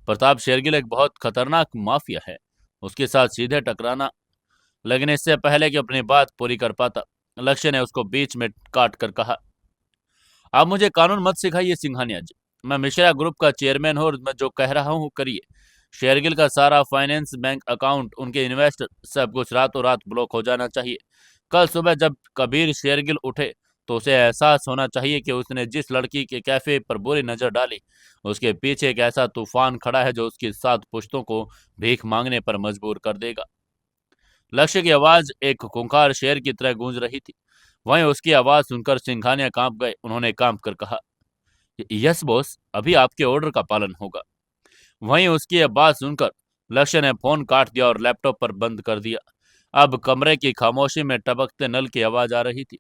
[SPEAKER 1] प्रताप शेरगिल एक बहुत खतरनाक माफिया है, उसके साथ सीधे टकराना। लेकिन इससे पहले कि अपनी बात पूरी कर पाता, लक्ष्य ने उसको बीच में काट कर कहा, आप मुझे कानून मत सिखाइए सिंघानिया जी। मैं मिश्रा ग्रुप का चेयरमैन हूँ और मैं जो कह रहा हूँ करिए। शेरगिल का सारा फाइनेंस, बैंक अकाउंट, उनके इन्वेस्टर, सब कुछ रातों रात ब्लॉक हो जाना चाहिए। कल सुबह जब कबीर शेरगिल उठे तो उसे एहसास होना चाहिए कि उसने जिस लड़की के कैफे पर बुरी नजर डाली उसके पीछे एक ऐसा तूफान खड़ा है जो उसकी 7 पुश्तों को भीख मांगने पर मजबूर कर देगा। लक्ष्य की आवाज एक खूंखार शेर की तरह गूंज रही थी। वहीं उसकी आवाज सुनकर सिंघानिया कांप गए। उन्होंने कांप कर कहा, यस बॉस, अभी आपके ऑर्डर का पालन होगा। वहीं उसकी यह बात सुनकर लक्ष्य ने फोन काट दिया और लैपटॉप पर बंद कर दिया। अब कमरे की खामोशी में टपकते नल की आवाज आ रही थी।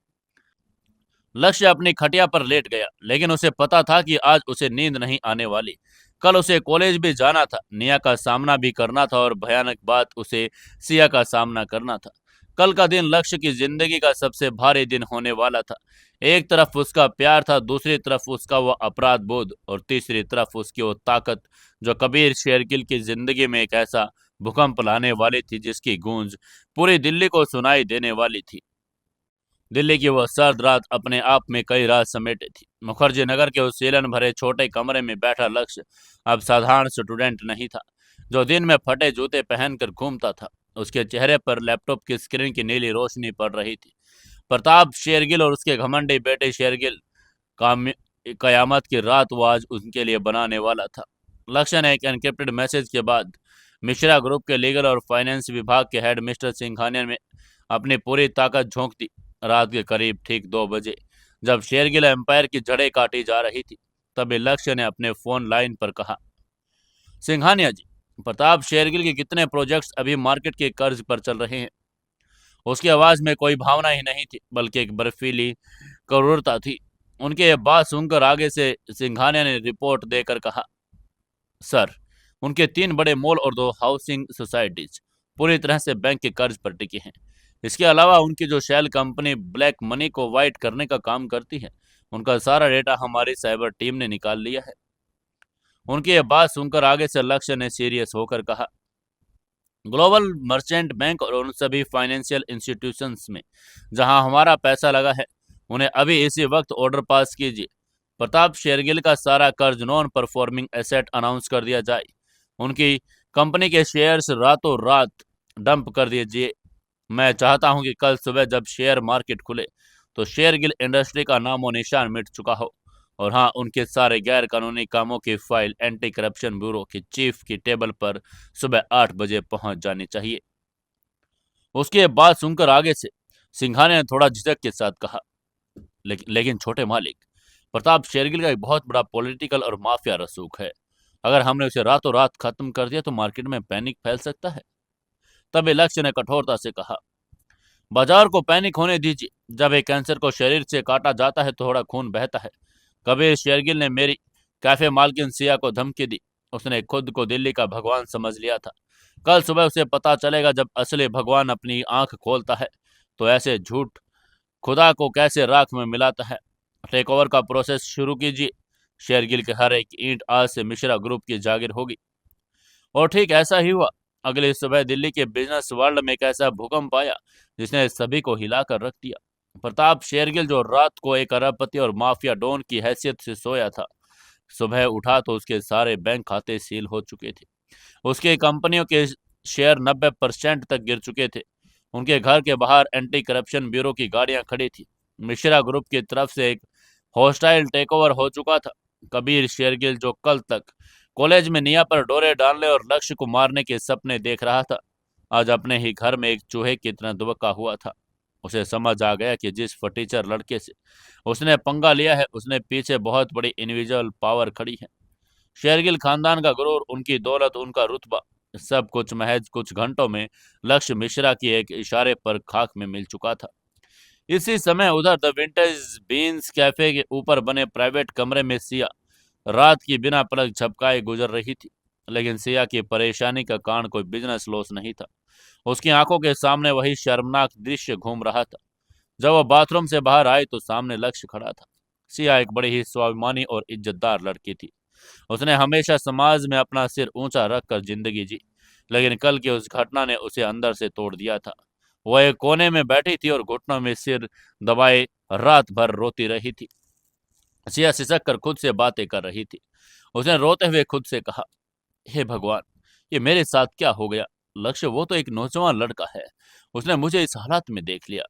[SPEAKER 1] लक्ष्य अपनी खटिया पर लेट गया, लेकिन उसे पता था कि आज उसे नींद नहीं आने वाली। कल उसे कॉलेज भी जाना था, निया का सामना भी करना था और भयानक बात उसे सिया का सामना करना था। कल का दिन लक्ष्य की जिंदगी का सबसे भारी दिन होने वाला था। एक तरफ उसका प्यार था, दूसरी तरफ उसका वो अपराध बोध और तीसरी तरफ उसकी वो ताकत जो कबीर शेरगिल की जिंदगी में एक ऐसा भूकंप लाने वाली थी जिसकी गूंज पूरी दिल्ली को सुनाई देने वाली थी। दिल्ली की वह सर्द रात अपने आप में कई रात समेटे थी। मुखर्जी नगर के उस सीलन भरे छोटे कमरे में बैठा लक्ष्य अब साधारण स्टूडेंट नहीं था जो दिन में फटे जूते पहनकर घूमता था। उसके चेहरे पर लैपटॉप की स्क्रीन की नीली रोशनी पड़ रही थी। प्रताप शेरगिल और उसके घमंडी बेटे शेरगिल काम- कयामत की रात वो आज उनके लिए बनाने वाला था। लक्ष्य ने एक एनक्रिप्टेड मैसेज के बाद मिश्रा ग्रुप के लीगल और फाइनेंस विभाग के हेड मिस्टर सिंघानिया में अपनी पूरी ताकत झोंक दी। रात के करीब ठीक 2 बजे जब शेरगिल एम्पायर की जड़ें काटी जा रही थी, तभी लक्ष्य ने अपने फोन लाइन पर कहा, सिंघानिया जी, प्रताप शेरगिल के कितने प्रोजेक्ट्स अभी मार्केट के कर्ज पर चल रहे हैं? उसकी आवाज में कोई भावना ही नहीं थी, बल्कि एक बर्फीली क्रूरता थी। उनके ये बात सुनकर आगे से सिंघानिया ने रिपोर्ट देकर कहा, सर, उनके 3 बड़े मॉल और 2 हाउसिंग सोसाइटीज पूरी तरह से बैंक के कर्ज पर टिके हैं। इसके अलावा उनकी जो शेल कंपनी ब्लैक मनी को वाइट करने का काम करती है, उनका सारा डेटा हमारी साइबर टीम ने निकाल लिया है। उनकी ये बात सुनकर आगे से लक्ष्य ने सीरियस होकर कहा, ग्लोबल मर्चेंट बैंक और उन सभी फाइनेंशियल इंस्टीट्यूशंस में जहां हमारा पैसा लगा है, उन्हें अभी इसी वक्त ऑर्डर पास कीजिए। प्रताप शेरगिल का सारा कर्ज नॉन परफॉर्मिंग एसेट अनाउंस कर दिया जाए। उनकी कंपनी के शेयर्स रातों रात डंप कर दीजिए। मैं चाहता हूं कि कल सुबह जब शेयर मार्केट खुले तो शेरगिल इंडस्ट्री का नामो निशान मिट चुका हो। और हाँ, उनके सारे गैर कानूनी कामों की फाइल एंटी करप्शन ब्यूरो के चीफ की टेबल पर सुबह 8 बजे पहुंच जानी चाहिए। उसके बाद सुनकर आगे से सिंघानिया ने थोड़ा झिझक के साथ कहा, लेकिन छोटे मालिक, प्रताप शेरगिल का एक बहुत बड़ा पॉलिटिकल और माफिया रसूख है। अगर हमने उसे रातों रात खत्म कर दिया तो मार्केट में पैनिक फैल सकता है। तभी लक्ष्य ने कठोरता से कहा, बाजार को पैनिक होने दीजिए। जब एक कैंसर को शरीर से काटा जाता है तो थोड़ा खून बहता है। कबीर शेरगिल ने मेरी कैफे मालकिन सिया को धमकी दी। उसने खुद को दिल्ली का भगवान समझ लिया था। कल सुबह उसे पता चलेगा जब असली भगवान अपनी आंख खोलता है तो ऐसे झूठ खुदा को कैसे राख में मिलाता है। टेक ओवर का प्रोसेस शुरू कीजिए। शेरगिल के हर एक ईंट आज से मिश्रा ग्रुप की जागीर होगी। और ठीक ऐसा ही हुआ। अगली सुबह दिल्ली के बिजनेस वर्ल्ड में एक ऐसा भूकंप आया जिसने सभी को हिलाकर रख दिया। प्रताप शेरगिल जो रात को एक अरबपति और माफिया डॉन की हैसियत से सोया था, सुबह उठा तो उसके सारे बैंक खाते सील हो चुके थे। उसकी कंपनियों के शेयर 90% तक गिर चुके थे। उनके घर के बाहर एंटी करप्शन ब्यूरो की गाड़ियां खड़ी थी। मिश्रा ग्रुप की तरफ से एक हॉस्टाइल टेकओवर हो चुका था। कबीर शेरगिल जो कल तक कॉलेज में निया पर डोरे डालने और लक्ष्य को मारने के सपने देख रहा था, आज अपने ही घर में एक चूहे की तरह दुबका हुआ था। उसे समझ आ गया कि जिस फटीचर लड़के से उसने पंगा लिया है, उसने पीछे बहुत बड़ी इंडिविजुअल पावर खड़ी है। शेरगिल खानदान का गुरूर, उनकी दौलत, उनका रुतबा, सब कुछ महज कुछ घंटों में लक्ष्य मिश्रा की एक इशारे पर खाक में मिल चुका था। इसी समय उधर द विंटेज बीन्स कैफे के ऊपर बने प्राइवेट कमरे में सिया रात की बिना पलक झपकाए गुजर रही थी। लेकिन सिया की परेशानी का कारण कोई बिजनेस लॉस नहीं था। उसकी आंखों के सामने वही शर्मनाक दृश्य घूम रहा था। जब वह बाथरूम से बाहर आई तो सामने लक्ष्य खड़ा था। सिया एक बड़ी ही स्वाभिमानी और इज्जतदार लड़की थी। उसने हमेशा समाज में अपना सिर ऊंचा रखकर जिंदगी जी, लेकिन कल की उस घटना ने उसे अंदर से तोड़ दिया था। वह एक कोने में बैठी थी और घुटनों में सिर दबाए रात भर रोती रही थी। सिया सिसक कर खुद से बातें कर रही थी। उसने रोते हुए खुद से कहा, हे भगवान, ये मेरे साथ क्या हो गया? लक्ष्य वो तो एक नौजवान लड़का है, उसने मुझे इस हालात में देख लिया।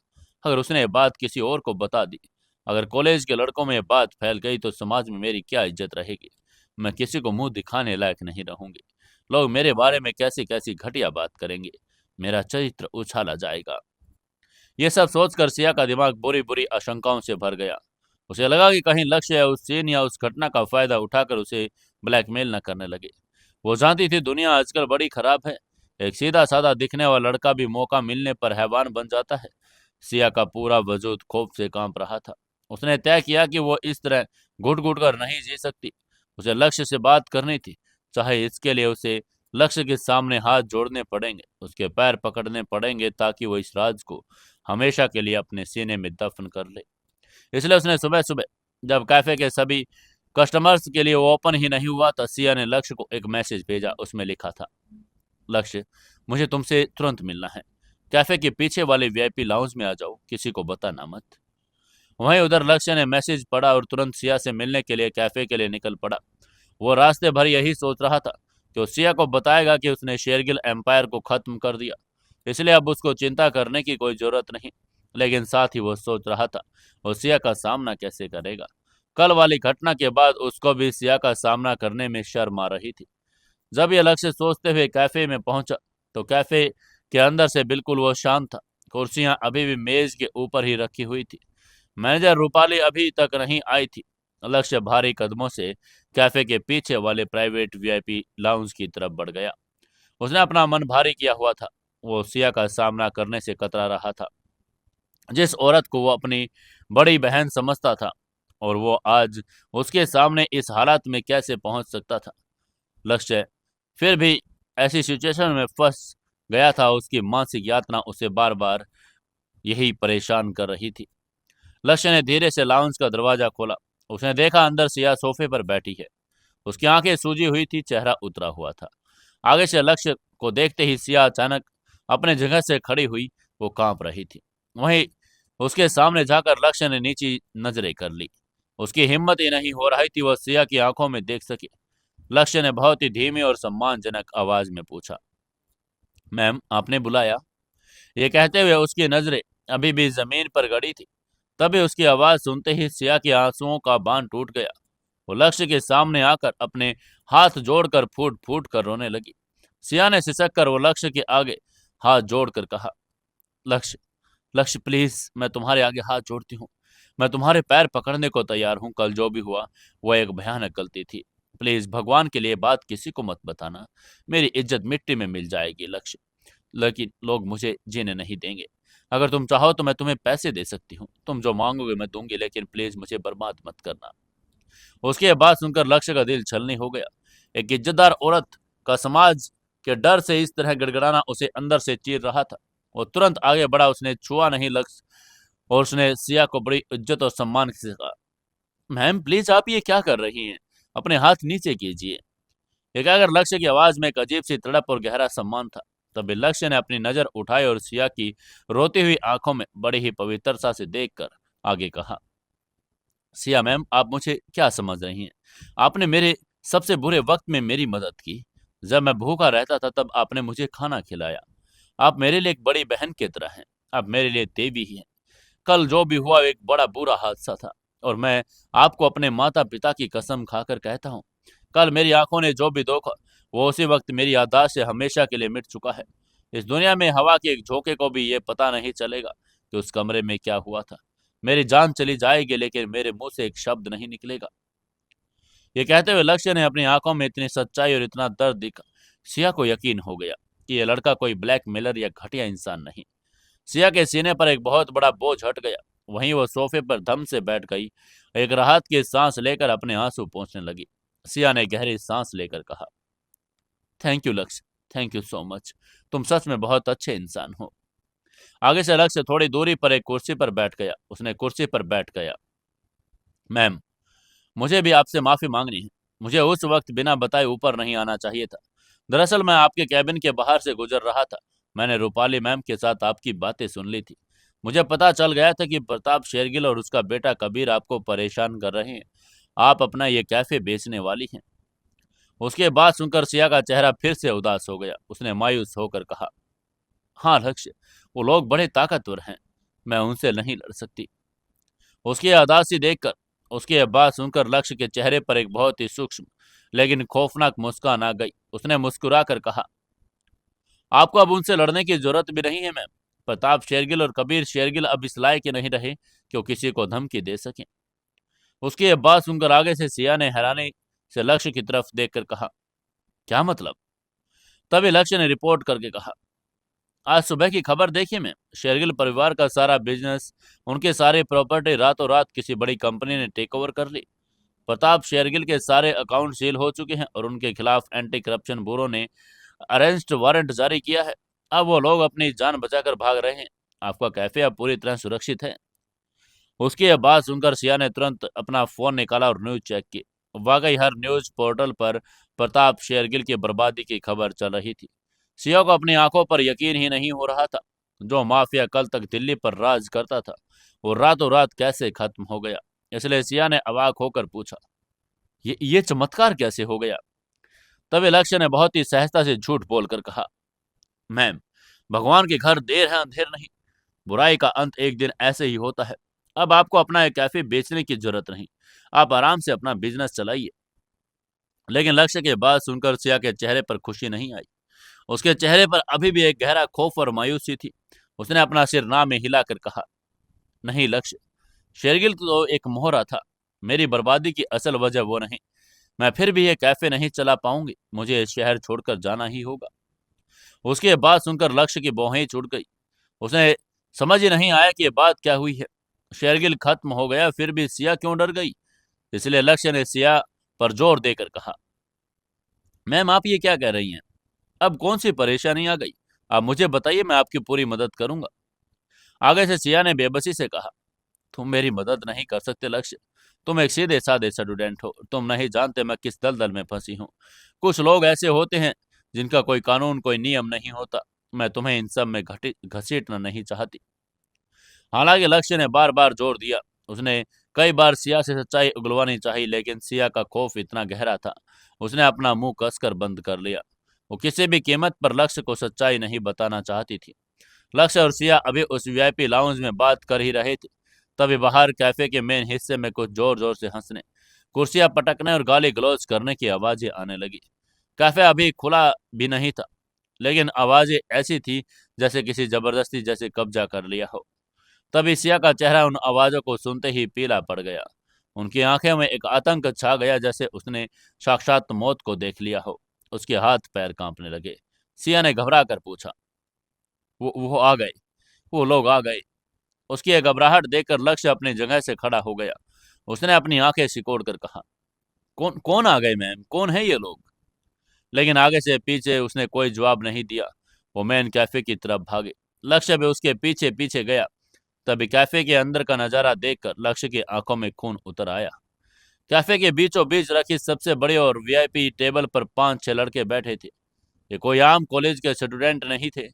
[SPEAKER 1] अगर उसने ये बात किसी और को बता दी, अगर कॉलेज के लड़कों में ये बात फैल गई तो समाज में मेरी क्या इज्जत रहेगी? मैं किसी को मुंह दिखाने लायक नहीं रहूंगी। लोग मेरे बारे में कैसी कैसी घटिया बात करेंगे। मेरा चरित्र उछाला जाएगा। ये सब सोचकर सिया का दिमाग बुरी बुरी आशंकाओं से भर गया। उसे लगा कि कहीं लक्ष्य या उस सीन या उस घटना का फायदा उठाकर उसे ब्लैकमेल न करने लगे। वो जानती थी दुनिया आजकल बड़ी खराब है, एक सीधा साधा दिखने वाला लड़का भी मौका मिलने पर हैवान बन जाता है। सिया का पूरा वजूद खौफ से कांप रहा था। उसने तय किया कि वो इस तरह घुट घुट कर नहीं जी सकती। उसे लक्ष्य से बात करनी थी, चाहे इसके लिए उसे लक्ष्य के सामने हाथ जोड़ने पड़ेंगे, उसके पैर पकड़ने पड़ेंगे, ताकि वो इस राज को हमेशा के लिए अपने सीने में दफन कर ले। इसलिए उसने सुबह सुबह, जब कैफे के सभी कस्टमर्स के लिए वो ओपन ही नहीं हुआ, तो सिया ने लक्ष्य को एक मैसेज भेजा। उसमें लिखा था, लक्ष्य, मुझे तुमसे तुरंत मिलना है। कैफे के पीछे वाले वीआईपी लाउंज में आ जाओ, किसी को बताना मत। वहीं उधर लक्ष्य ने मैसेज पढ़ा और तुरंत सिया से मिलने के लिए कैफे के लिए निकल पड़ा। वो रास्ते भर यही सोच रहा था कि वो सिया को बताएगा कि उसने शेरगिल एम्पायर को खत्म कर दिया, इसलिए अब उसको चिंता करने की कोई जरूरत नहीं। लेकिन साथ ही वो सोच रहा था, वो सिया का सामना कैसे करेगा। कल वाली घटना के बाद उसको भी सिया का सामना करने में शर्म आ रही थी। जब यह लक्ष्य सोचते हुए कैफे में पहुंचा, तो कैफे के अंदर से बिल्कुल वो शांत था। कुर्सियां अभी भी मेज के ऊपर ही रखी हुई थी। मैनेजर रूपाली अभी तक नहीं आई थी। लक्ष्य भारी कदमों से कैफे के पीछे वाले प्राइवेट वीआईपी लाउंज की तरफ बढ़ गया। उसने अपना मन भारी किया हुआ था। वो सिया का सामना करने से कतरा रहा था, जिस औरत को वो अपनी बड़ी बहन समझता था, और वो आज उसके सामने इस हालत में कैसे पहुंच सकता था। लक्ष्य फिर भी ऐसी सिचुएशन में फंस गया था। उसकी मानसिक यातना उसे बार बार यही परेशान कर रही थी। लक्ष्य ने धीरे से लाउंज का दरवाजा खोला। उसने देखा अंदर सिया सोफे पर बैठी है। उसकी आंखें सूजी हुई थी, चेहरा उतरा हुआ था। आगे से लक्ष्य को देखते ही सिया अचानक अपने जगह से खड़ी हुई। वो कांप रही थी। वहीं उसके सामने जाकर लक्ष्य ने नीची नजरें कर ली। उसकी हिम्मत ही नहीं हो रही थी वह सिया की आंखों में देख सके। लक्ष्य ने बहुत ही धीमी और सम्मानजनक आवाज में पूछा, मैम, आपने बुलाया? ये कहते हुए उसकी नजरें अभी भी जमीन पर गड़ी थी। तभी उसकी आवाज सुनते ही सिया के आंसुओं का बांध टूट गया। वो लक्ष्य के सामने आकर अपने हाथ जोड़कर फूट फूट कर रोने लगी। सिया ने सिसक कर वो लक्ष्य के आगे हाथ जोड़कर कहा, लक्ष्य, लक्ष्य प्लीज, मैं तुम्हारे आगे हाथ जोड़ती हूँ। मैं तुम्हारे पैर पकड़ने को तैयार हूँ। कल जो भी हुआ वो एक भयानक गलती थी। प्लीज भगवान के लिए बात किसी को मत बताना। मेरी इज्जत मिट्टी में मिल जाएगी लक्ष्य, लेकिन लोग मुझे जीने नहीं देंगे। अगर तुम चाहो तो मैं तुम्हें पैसे दे सकती हूँ। तुम जो मांगोगे मैं दूंगी, लेकिन प्लीज मुझे बर्बाद मत करना। उसकी ये बात सुनकर लक्ष्य का दिल छलनी हो गया। एक इज्जतदार औरत का समाज के डर से इस तरह गिड़गिड़ाना उसे अंदर से चीर रहा था। वो तुरंत आगे बढ़ा। उसने छुआ नहीं लक्ष्य, और उसने सिया को बड़ी इज्जत और सम्मान से कहा, मैम प्लीज आप ये क्या कर रही हैं? अपने हाथ नीचे कीजिए। एक अगर लक्ष्य की आवाज में एक अजीब सी तड़प और गहरा सम्मान था। तभी लक्ष्य ने अपनी नजर उठाई और सिया की रोती हुई आंखों में बड़ी ही पवित्रता से देखकर आगे कहा, सिया मैम, आप मुझे क्या समझ रही हैं? आपने मेरे सबसे बुरे वक्त में मेरी मदद की। जब मैं भूखा रहता था तब आपने मुझे खाना खिलाया। आप मेरे लिए एक बड़ी बहन की तरह हैं। आप मेरे लिए देवी ही हैं। कल जो भी हुआ एक बड़ा बुरा हादसा था, और मैं आपको अपने माता पिता की कसम खाकर कहता हूँ, कल मेरी आंखों ने जो भी देखा वो उसी वक्त मेरी याददाश्त से हमेशा के लिए मिट चुका है। इस दुनिया में हवा के एक झोंके को भी ये पता नहीं चलेगा कि उस कमरे में क्या हुआ था। मेरी जान चली जाएगी, लेकिन मेरे मुंह से एक शब्द नहीं निकलेगा। ये कहते हुए लक्ष्य ने अपनी आंखों में इतनी सच्चाई और इतना दर्द दिखा, सिया को यकीन हो गया कि यह लड़का कोई ब्लैकमेलर या घटिया इंसान नहीं। सिया के सीने पर एक बहुत बड़ा बोझ हट गया। वहीं वो सोफे पर धम से बैठ गई। एक राहत की सांस लेकर अपने आंसू पोंछने लगी। सिया ने गहरी सांस लेकर कहा, थैंक यू लक्ष्य, थैंक यू सो मच। तुम सच में बहुत अच्छे इंसान हो। आगे से लक्ष्य थोड़ी दूरी पर एक कुर्सी पर बैठ गया। उसने कुर्सी पर बैठ गया, मैम, मुझे भी आपसे माफी मांगनी है। मुझे उस वक्त बिना बताए ऊपर नहीं आना चाहिए था। दरअसल मैं आपके कैबिन के बाहर से गुजर रहा था। मैंने रूपाली मैम के साथ आपकी बातें सुन ली थी। मुझे पता चल गया था कि प्रताप शेरगिल और उसका बेटा कबीर आपको परेशान कर रहे हैं। आप अपना ये कैफे बेचने वाली हैं। उसके बाद सुनकर सिया का चेहरा फिर से उदास हो गया। उसने मायूस होकर कहा, हाँ लक्ष्य, वो लोग बड़े ताकतवर हैं। मैं उनसे नहीं लड़ सकती। उसकी उदासी देखकर, उसकी यह बात सुनकर लक्ष्य के चेहरे पर एक बहुत ही सूक्ष्म लेकिन खौफनाक मुस्कान आ गई। उसने मुस्कुरा कर कहा, आपको अब उनसे लड़ने की जरूरत भी नहीं है मैम। प्रताप शेरगिल और कबीर शेरगिल अब इस लायक ही नहीं रहे कि वो किसी को धमकी दे सकें। उसकी यह बात सुनकर आगे से सिया ने हैरानी से लक्ष्य की तरफ देखकर कहा, क्या मतलब? तभी लक्ष्य ने रिपोर्ट करके कहा, आज सुबह की खबर देखी मैं, शेरगिल परिवार का सारा बिजनेस, उनके सारे प्रॉपर्टी रातों रात किसी बड़ी कंपनी ने टेक ओवर कर ली। प्रताप शेरगिल के सारे अकाउंट सील हो चुके हैं और उनके खिलाफ एंटी करप्शन ब्यूरो ने अरेस्ट वारंट जारी किया है। अब वो लोग अपनी जान बचाकर भाग रहे हैं। आपका कैफे अब पूरी तरह सुरक्षित है। उसकी यह बात सुनकर सिया ने तुरंत अपना फोन निकाला और न्यूज चेक की। वाकई हर न्यूज पोर्टल पर प्रताप शेरगिल की बर्बादी की खबर चल रही थी। सिया को अपनी आंखों पर यकीन ही नहीं हो रहा था। जो माफिया कल तक दिल्ली पर राज करता था, वो रातों रात कैसे खत्म हो गया। इसलिए सिया ने अवाक होकर पूछा, ये चमत्कार कैसे हो गया। तभी लक्ष्य ने बहुत ही सहजता से झूठ बोलकर कहा, मैम, भगवान के घर देर है अंधेर नहीं। बुराई का अंत एक दिन ऐसे ही होता है। अब आपको अपना एक कैफे बेचने की जरूरत नहीं, आप आराम से अपना बिजनेस चलाइए। लेकिन लक्ष्य की बात सुनकर सिया के चेहरे पर खुशी नहीं आई। उसके चेहरे पर अभी भी एक गहरा खौफ और मायूसी थी। उसने अपना सिर ना में हिलाकर कहा, नहीं लक्ष्य, शेरगिल तो एक मोहरा था। मेरी बर्बादी की असल वजह वो नहीं। मैं फिर भी ये कैफे नहीं चला पाऊंगी, मुझे ये शहर छोड़कर जाना ही होगा। उसकी बात सुनकर लक्ष्य की भौहें छूट गई। उसे समझ ही नहीं आया कि ये बात क्या हुई है। शेरगिल खत्म हो गया, फिर भी सिया क्यों डर गई। इसलिए लक्ष्य ने सिया पर जोर देकर कहा, मैम आप ये क्या कह रही हैं। अब कौन सी परेशानी आ गई, आप मुझे बताइए, मैं आपकी पूरी मदद करूंगा। आगे से सिया ने बेबसी से कहा, तुम मेरी मदद नहीं कर सकते लक्ष्य। तुम एक सीधे साधे स्टूडेंट हो, तुम नहीं जानते मैं किस दलदल में फंसी हूँ। कुछ लोग ऐसे होते हैं जिनका कोई कानून कोई नियम नहीं होता। मैं तुम्हें इन सब में घसीटना नहीं चाहती। हालांकि लक्ष्य ने बार बार जोर दिया। उसने कई बार सिया से सच्चाई उगलवानी चाही, लेकिन सिया का खौफ इतना गहरा था, उसने अपना मुंह कसकर बंद कर लिया। वो किसी भी कीमत पर लक्ष्य को सच्चाई नहीं बताना चाहती थी। लक्ष्य और सिया अभी उस वीआईपी लाउंज में बात कर ही रहे थे। तभी बाहर कैफे के मेन हिस्से में कुछ जोर जोर से हंसने, कुर्सियां पटकने और गाली गलौज करने की आवाजें आने लगी। कैफे अभी खुला भी नहीं था, लेकिन आवाजें ऐसी थी जैसे किसी जबरदस्ती जैसे कब्जा कर लिया हो। तभी सिया का चेहरा उन आवाजों को सुनते ही पीला पड़ गया। उनकी आंखें में एक आतंक छा गया, जैसे उसने साक्षात मौत को देख लिया हो। उसके हाथ पैर कांपने लगे। सिया ने घबरा कर पूछा, वो आ गए, वो लोग आ गए। उसकी यह घबराहट देखकर लक्ष्य अपनी जगह से खड़ा हो गया। उसने अपनी आंखें सिकोड़ कर कहा, कौन कौन आ गए मैम, कौन है ये लोग। लेकिन आगे से पीछे उसने कोई जवाब नहीं दिया। वो मेन कैफे की तरफ भागे। लक्ष्य भी उसके पीछे पीछे गया। तभी कैफे के अंदर का नजारा देखकर लक्ष्य की आंखों में खून उतर आया। कैफे के बीचों बीच रखी सबसे बड़ी और वीआईपी टेबल पर 5-6 लड़के बैठे थे। ये कोई आम कॉलेज के स्टूडेंट नहीं थे।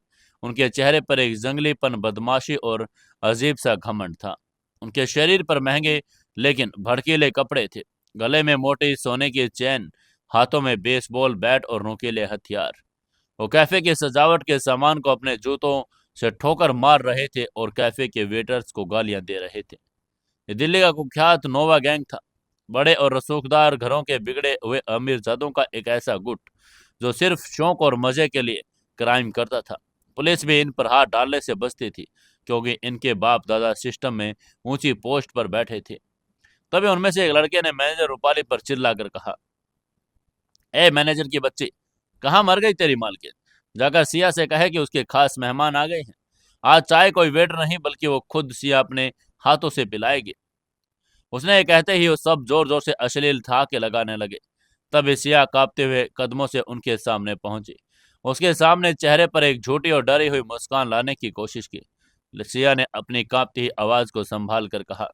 [SPEAKER 1] उनके चेहरे पर एक जंगलीपन, बदमाशी और अजीब सा घमंड था। उनके शरीर पर महंगे लेकिन भड़कीले कपड़े थे, गले में मोटी सोने की चेन, हाथों में बेसबॉल बैट और नुकीले हथियार। वो कैफे की सजावट के सामान को अपने जूतों से ठोकर मार रहे थे और कैफे के वेटर्स को गालियां दे रहे थे। ये दिल्ली का कुख्यात नोवा गैंग था। बड़े और रसूखदार घरों के बिगड़े हुए अमीरजादों का एक ऐसा गुट जो सिर्फ शौक और मजे के लिए क्राइम करता था। पुलिस भी इन पर हाथ डालने से बचती थी, क्योंकि इनके बाप दादा सिस्टम में ऊंची पोस्ट पर बैठे थे। तभी उनमें से एक लड़के ने मैनेजर रूपाली पर चिल्लाकर कहा, ए मैनेजर की बच्ची, कहाँ मर गई तेरी मालकिन। जाकर सिया से कहे कि उसके खास मेहमान आ गए हैं। आज चाय कोई वेटर नहीं बल्कि वो खुद सिया अपने हाथों से पिलाएगी। उसने ये कहते ही वो सब जोर जोर से अश्लील ठहाके लगाने लगे। तब सिया कांपते हुए कदमों से उनके सामने पहुंची। उसके सामने चेहरे पर एक झूठी और डरी हुई मुस्कान लाने की कोशिश की। सिया ने अपनी कांपती हुई आवाज को संभाल कर कहा,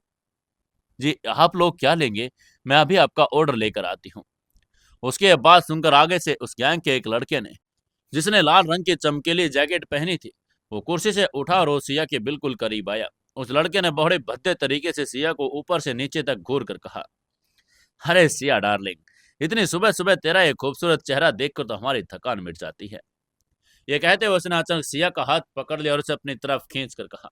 [SPEAKER 1] जी आप लोग क्या लेंगे, मैं अभी आपका ऑर्डर लेकर आती हूँ। उसके बाद सुनकर आगे से उस गैंग के एक लड़के ने, जिसने लाल रंग की चमकीली जैकेट पहनी थी, वो कुर्सी से उठा और वो सिया के बिल्कुल करीब आया। उस लड़के ने बड़े भद्दे तरीके से सिया को ऊपर से नीचे तक घूर कर कहा, अरे सिया डार्लिंग, इतनी सुबह सुबह तेरा ये खूबसूरत चेहरा देखकर तो हमारी थकान मिट जाती है। ये कहते हुए उसने अचानक सिया का हाथ पकड़ लिया और उसे अपनी तरफ खींच कर कहा,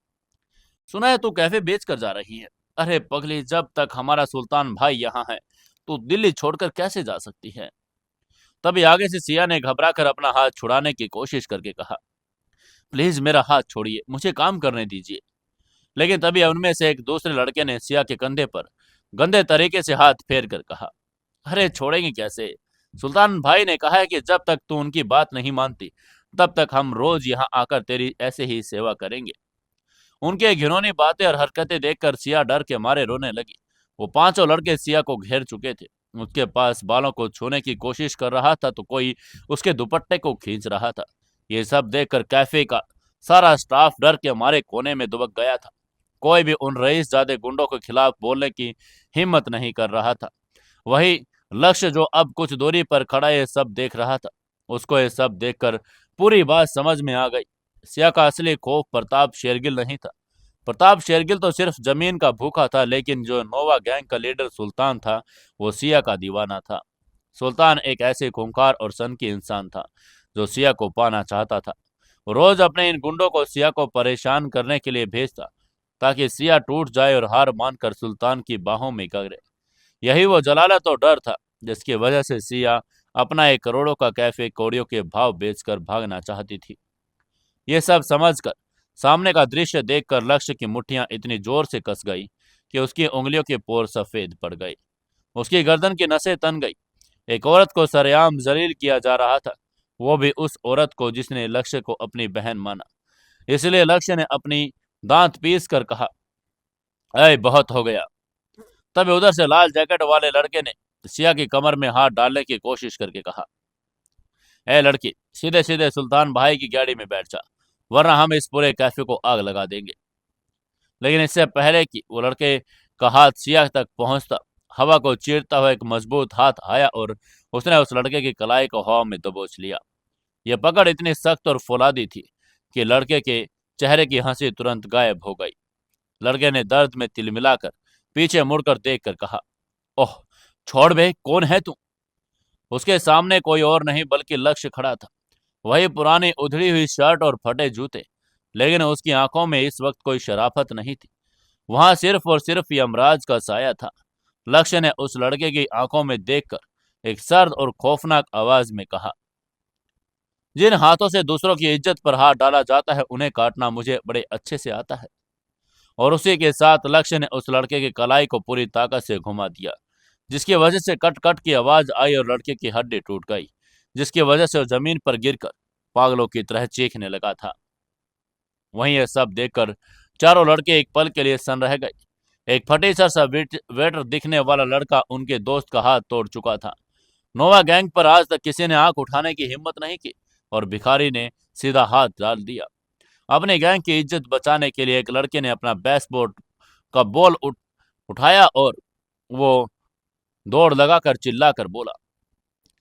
[SPEAKER 1] सुना है तू कैफे बेच कर जा रही है। अरे पगली, जब तक हमारा सुल्तान भाई यहाँ है तू दिल्ली छोड़कर कैसे जा सकती है। तभी आगे से सिया ने घबरा कर अपना हाथ छुड़ाने की कोशिश करके कहा, प्लीज मेरा हाथ छोड़िए, मुझे काम करने दीजिए। लेकिन तभी उनमें से एक दूसरे लड़के ने सिया के कंधे पर गंदे तरीके से हाथ फेर कर कहा, अरे छोड़ेंगे कैसे, सुल्तान भाई ने कहा है कि जब तक तू उनकी बात नहीं मानती तब तक हम रोज यहाँ आकर तेरी ऐसे ही सेवा करेंगे। उनके घिनौनी बातें और हरकतें देखकर सिया डर के मारे रोने लगी। वो पांचों लड़के सिया को घेर चुके थे। उसके पास बालों को छूने की कोशिश कर रहा था तो कोई उसके दुपट्टे को खींच रहा था। ये सब देखकर कैफे का सारा स्टाफ डर के मारे कोने में दुबक गया था। कोई भी उन रईसजादे गुंडों के खिलाफ बोलने की हिम्मत नहीं कर रहा था। वही लक्ष्य जो अब कुछ दूरी पर खड़ा ये सब देख रहा था। उसको ये सब देखकर पूरी बात समझ में आ गई। सिया का असली खौफ प्रताप शेरगिल नहीं था। प्रताप शेरगिल तो सिर्फ जमीन का भूखा था, लेकिन जो नोवा गैंग का लीडर सुल्तान था वो सिया का दीवाना था। सुल्तान एक ऐसे खूंखार और सनकी इंसान था जो सिया को पाना चाहता था। वो रोज अपने इन गुंडों को सिया को परेशान करने के लिए भेजता ताकि सिया टूट जाए और हार मानकर सुल्तान की बाहों में गिरे। यही वो जलालत और डर था जिसकी वजह से सिया अपना एक करोड़ों का कैफे कौड़ियों के भाव बेचकर भागना चाहती थी। ये सब समझकर, सामने का दृश्य देखकर लक्ष्य की मुट्ठियां इतनी जोर से कस गई कि उसकी उंगलियों के पोर सफेद पड़ गए। उसकी गर्दन की नसें तन गई। एक औरत को सरेआम जलील किया जा रहा था, वो भी उस औरत को जिसने लक्ष्य को अपनी बहन माना। इसलिए लक्ष्य ने अपनी दांत पीस कर कहा, अय बहुत हो गया। तभी उधर से लाल जैकेट वाले लड़के ने सिया की कमर में हाथ डालने की कोशिश करके कहा, ए लड़की, सीधे सीधे सुल्तान भाई की गाड़ी में बैठ जा, वरना हम इस पूरे कैफे को आग लगा देंगे। लेकिन इससे पहले कि वो लड़के का हाथ सिया तक पहुंचता, हवा को चीरता हुआ एक मजबूत हाथ आया और उसने उस लड़के की कलाई को हवा में दबोच लिया। यह पकड़ इतनी सख्त और फौलादी थी कि लड़के के चेहरे की हंसी तुरंत गायब हो गई। लड़के ने दर्द में तिलमिलाकर पीछे मुड़कर देखकर कहा, ओह छोड़ बे, कौन है तू? उसके सामने कोई और नहीं बल्कि लक्ष्य खड़ा था। वही पुरानी उधड़ी हुई शर्ट और फटे जूते, लेकिन उसकी आंखों में इस वक्त कोई शराफत नहीं थी। वहां सिर्फ और सिर्फ यमराज का साया था। लक्ष्य ने उस लड़के की आंखों में देखकर एक सर्द और खौफनाक आवाज में कहा, जिन हाथों से दूसरों की इज्जत पर हाथ डाला जाता है उन्हें काटना मुझे बड़े अच्छे से आता है। और उसी के साथ लक्ष्य ने उस लड़के की कलाई को पूरी ताकत से घुमा दिया, जिसकी वजह से कट कट की आवाज आई और लड़के की हड्डी टूट गई, जिसकी वजह से वो जमीन पर गिरकर पागलों की तरह चीखने लगा था। वहीं यह सब देखकर चारों लड़के एक पल के लिए सन रह गए। एक फटीचर सा वेटर दिखने वाला लड़का उनके दोस्त का हाथ तोड़ चुका था। नोवा गैंग पर आज तक किसी ने आंख उठाने की हिम्मत नहीं की और भिखारी ने सीधा हाथ डाल दिया। अपने गैंग की इज्जत बचाने के लिए एक लड़के ने अपना बेसबॉल का बॉल उठाया और वो दौड़ लगाकर चिल्लाकर बोला,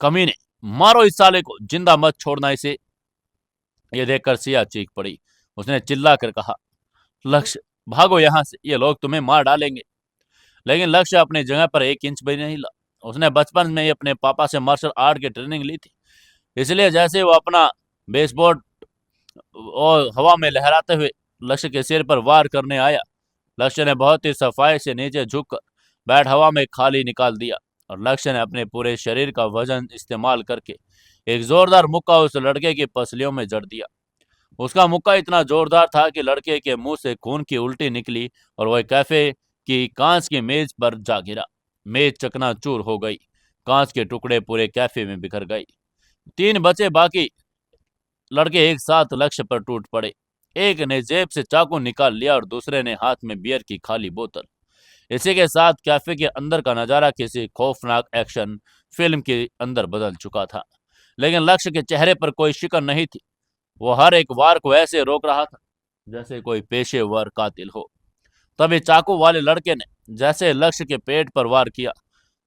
[SPEAKER 1] कमीने, मारो इस साले को, जिंदा मत छोड़ना इसे। ये देखकर सिया चीख पड़ी। उसने चिल्लाकर कहा, लक्ष्य भागो यहाँ से, ये लोग तुम्हें मार डालेंगे। लेकिन लक्ष्य अपनी जगह पर एक इंच भी नहीं ला। उसने बचपन में ही अपने पापा से मार्शल आर्ट की ट्रेनिंग ली थी, इसलिए जैसे वो अपना बेसबॉल और हवा में लहराते हुए लक्ष्य के सिर पर वार करने आया, लक्ष्य ने बहुत ही सफाई से नीचे झुककर बैट हवा में खाली निकाल दिया और लक्ष्य ने अपने पूरे शरीर का वजन इस्तेमाल करके एक जोरदार मुक्का उस लड़के की पसलियों में जड़ दिया। उसका मुक्का इतना जोरदार था कि लड़के के मुंह से खून की उल्टी निकली और वह कैफे की कांच की मेज पर जा गिरा। मेज चकनाचूर हो गई। कांच के टुकड़े पूरे कैफे में बिखर गए। तीन बचे बाकी लड़के एक साथ लक्ष्य पर टूट पड़े। एक ने जेब से चाकू निकाल लिया और दूसरे ने हाथ में बियर की खाली बोतल। इसी के साथ कैफे के अंदर का नजारा किसी खौफनाक एक्शन फिल्म के अंदर बदल चुका था। लेकिन लक्ष्य के चेहरे पर कोई शिकन नहीं थी। वो हर एक वार को ऐसे रोक रहा था जैसे कोई पेशेवर कातिल हो। तभी चाकू वाले लड़के ने जैसे लक्ष्य के पेट पर वार किया,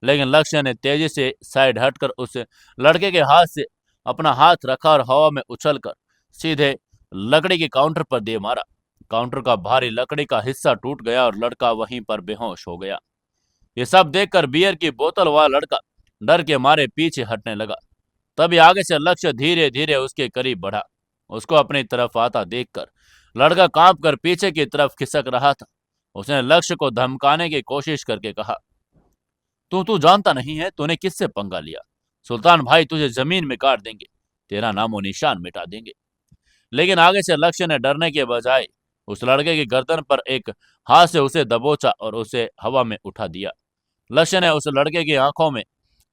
[SPEAKER 1] लेकिन लक्ष्य ने तेजी से साइड हटकर उस लड़के के हाथ से अपना हाथ रखा और हवा में उछलकर सीधे लकड़ी के काउंटर पर दे मारा। काउंटर का भारी लकड़ी का हिस्सा टूट गया और लड़का वहीं पर बेहोश हो गया। ये सब देखकर बियर की बोतल वाला लड़का डर के मारे पीछे हटने लगा। तभी आगे से लक्ष्य धीरे धीरे उसके करीब बढ़ा। उसको अपनी तरफ आता देखकर लड़का कांप कर पीछे की तरफ खिसक रहा था। उसने लक्ष्य को धमकाने की कोशिश करके कहा, तू तू जानता नहीं है तूने किससे पंगा लिया? सुल्तान भाई तुझे जमीन में काट देंगे, तेरा नामो निशान मिटा देंगे। लेकिन आगे से लक्ष्य ने डरने के बजाय उस लड़के की गर्दन पर एक हाथ से उसे दबोचा और उसे हवा में उठा दिया। लक्ष्य ने उस लड़के की आंखों में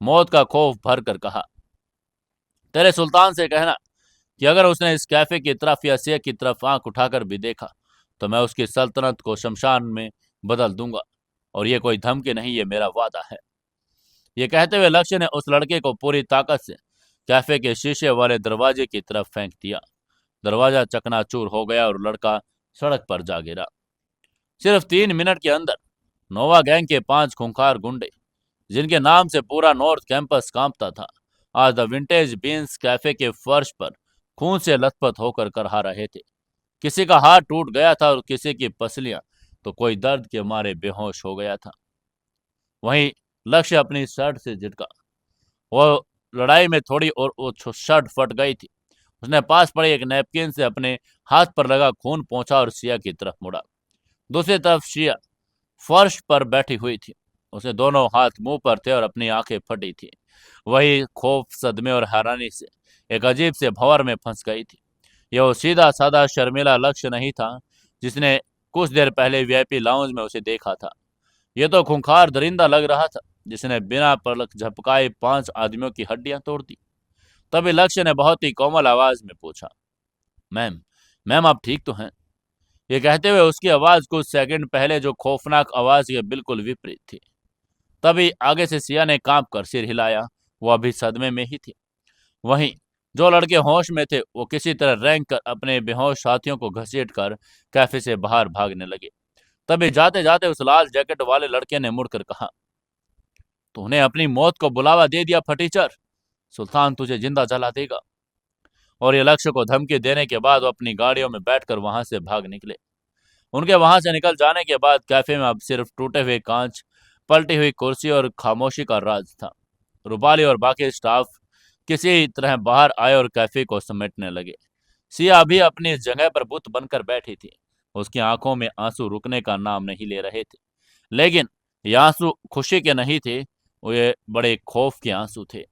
[SPEAKER 1] मौत का खौफ भर कर कहा, तेरे सुल्तान से कहना कि अगर उसने इस कैफे की तरफ या सिया की तरफ आंख उठाकर भी देखा तो मैं उसकी सल्तनत को शमशान में बदल दूंगा। और ये कोई धमकी नहीं, ये मेरा वादा है। ये कहते हुए लक्ष्य ने उस लड़के को पूरी ताकत से कैफे के शीशे वाले दरवाजे की तरफ फेंक दिया। दरवाजा चकनाचूर हो गया और लड़का सड़क पर जा गिरा। सिर्फ 3 मिनट के अंदर नोवा गैंग के 5 खूंखार गुंडे, जिनके नाम से पूरा नॉर्थ कैंपस कांपता था, आज द विंटेज बीन्स कैफे के फर्श पर खून से लथपथ होकर करहा रहे थे। किसी का हाथ टूट गया था और किसी की पसलियां तो कोई दर्द के मारे बेहोश हो गया था। वहीं लक्ष्य अपनी शर्ट से झटका। वो लड़ाई में थोड़ी और वो शर्ट फट गई थी। उसने पास पड़े एक नैपकिन से अपने हाथ पर लगा खून पोंछा और सिया की तरफ मुड़ा। दूसरी तरफ सिया फर्श पर बैठी हुई थी। उसके दोनों हाथ मुंह पर थे और अपनी आंखें फटी थी। वही खौफ, सदमे और हैरानी से एक अजीब से भंवर में फंस गई थी। यह वो सीधा साधा शर्मिला लक्ष्य नहीं था जिसने कुछ देर पहले वीआईपी लाउंज में उसे देखा था। यह तो खूंखार दरिंदा लग रहा था जिसने बिना पलक झपकाए 5 आदमियों की हड्डियां तोड़ दी। तभी लक्ष्य ने बहुत ही कोमल आवाज में पूछा, मैम, मैम आप ठीक तो हैं? ये कहते हुए उसकी आवाज कुछ सेकंड पहले जो खौफनाक आवाज के बिल्कुल विपरीत थी। तभी आगे से सिया ने कांप कर सिर हिलाया। वो अभी सदमे में ही थी। वहीं जो लड़के होश में थे वो किसी तरह रैंक कर अपने बेहोश साथियों को घसीट कर कैफे से बाहर भागने लगे। तभी जाते जाते उस लाल जैकेट वाले लड़के ने मुड़कर कहा, तूने अपनी मौत को बुलावा दे दिया फटीचर। सुल्तान तुझे जिंदा जला देगा। और ये लक्ष्य को धमकी देने के बाद वो अपनी गाड़ियों में बैठकर वहां से भाग निकले। उनके वहां से निकल जाने के बाद कैफे में अब सिर्फ टूटे हुए कांच, पलटी हुई कुर्सी और खामोशी का राज था। रूपाली और बाकी स्टाफ किसी तरह बाहर आए और कैफे को समेटने लगे। सिया अभी अपनी जगह पर बुत बनकर बैठी थी। उसकी आंखों में आंसू रुकने का नाम नहीं ले रहे थे। लेकिन ये आंसू खुशी के नहीं थे, वो ये बड़े खौफ के आंसू थे।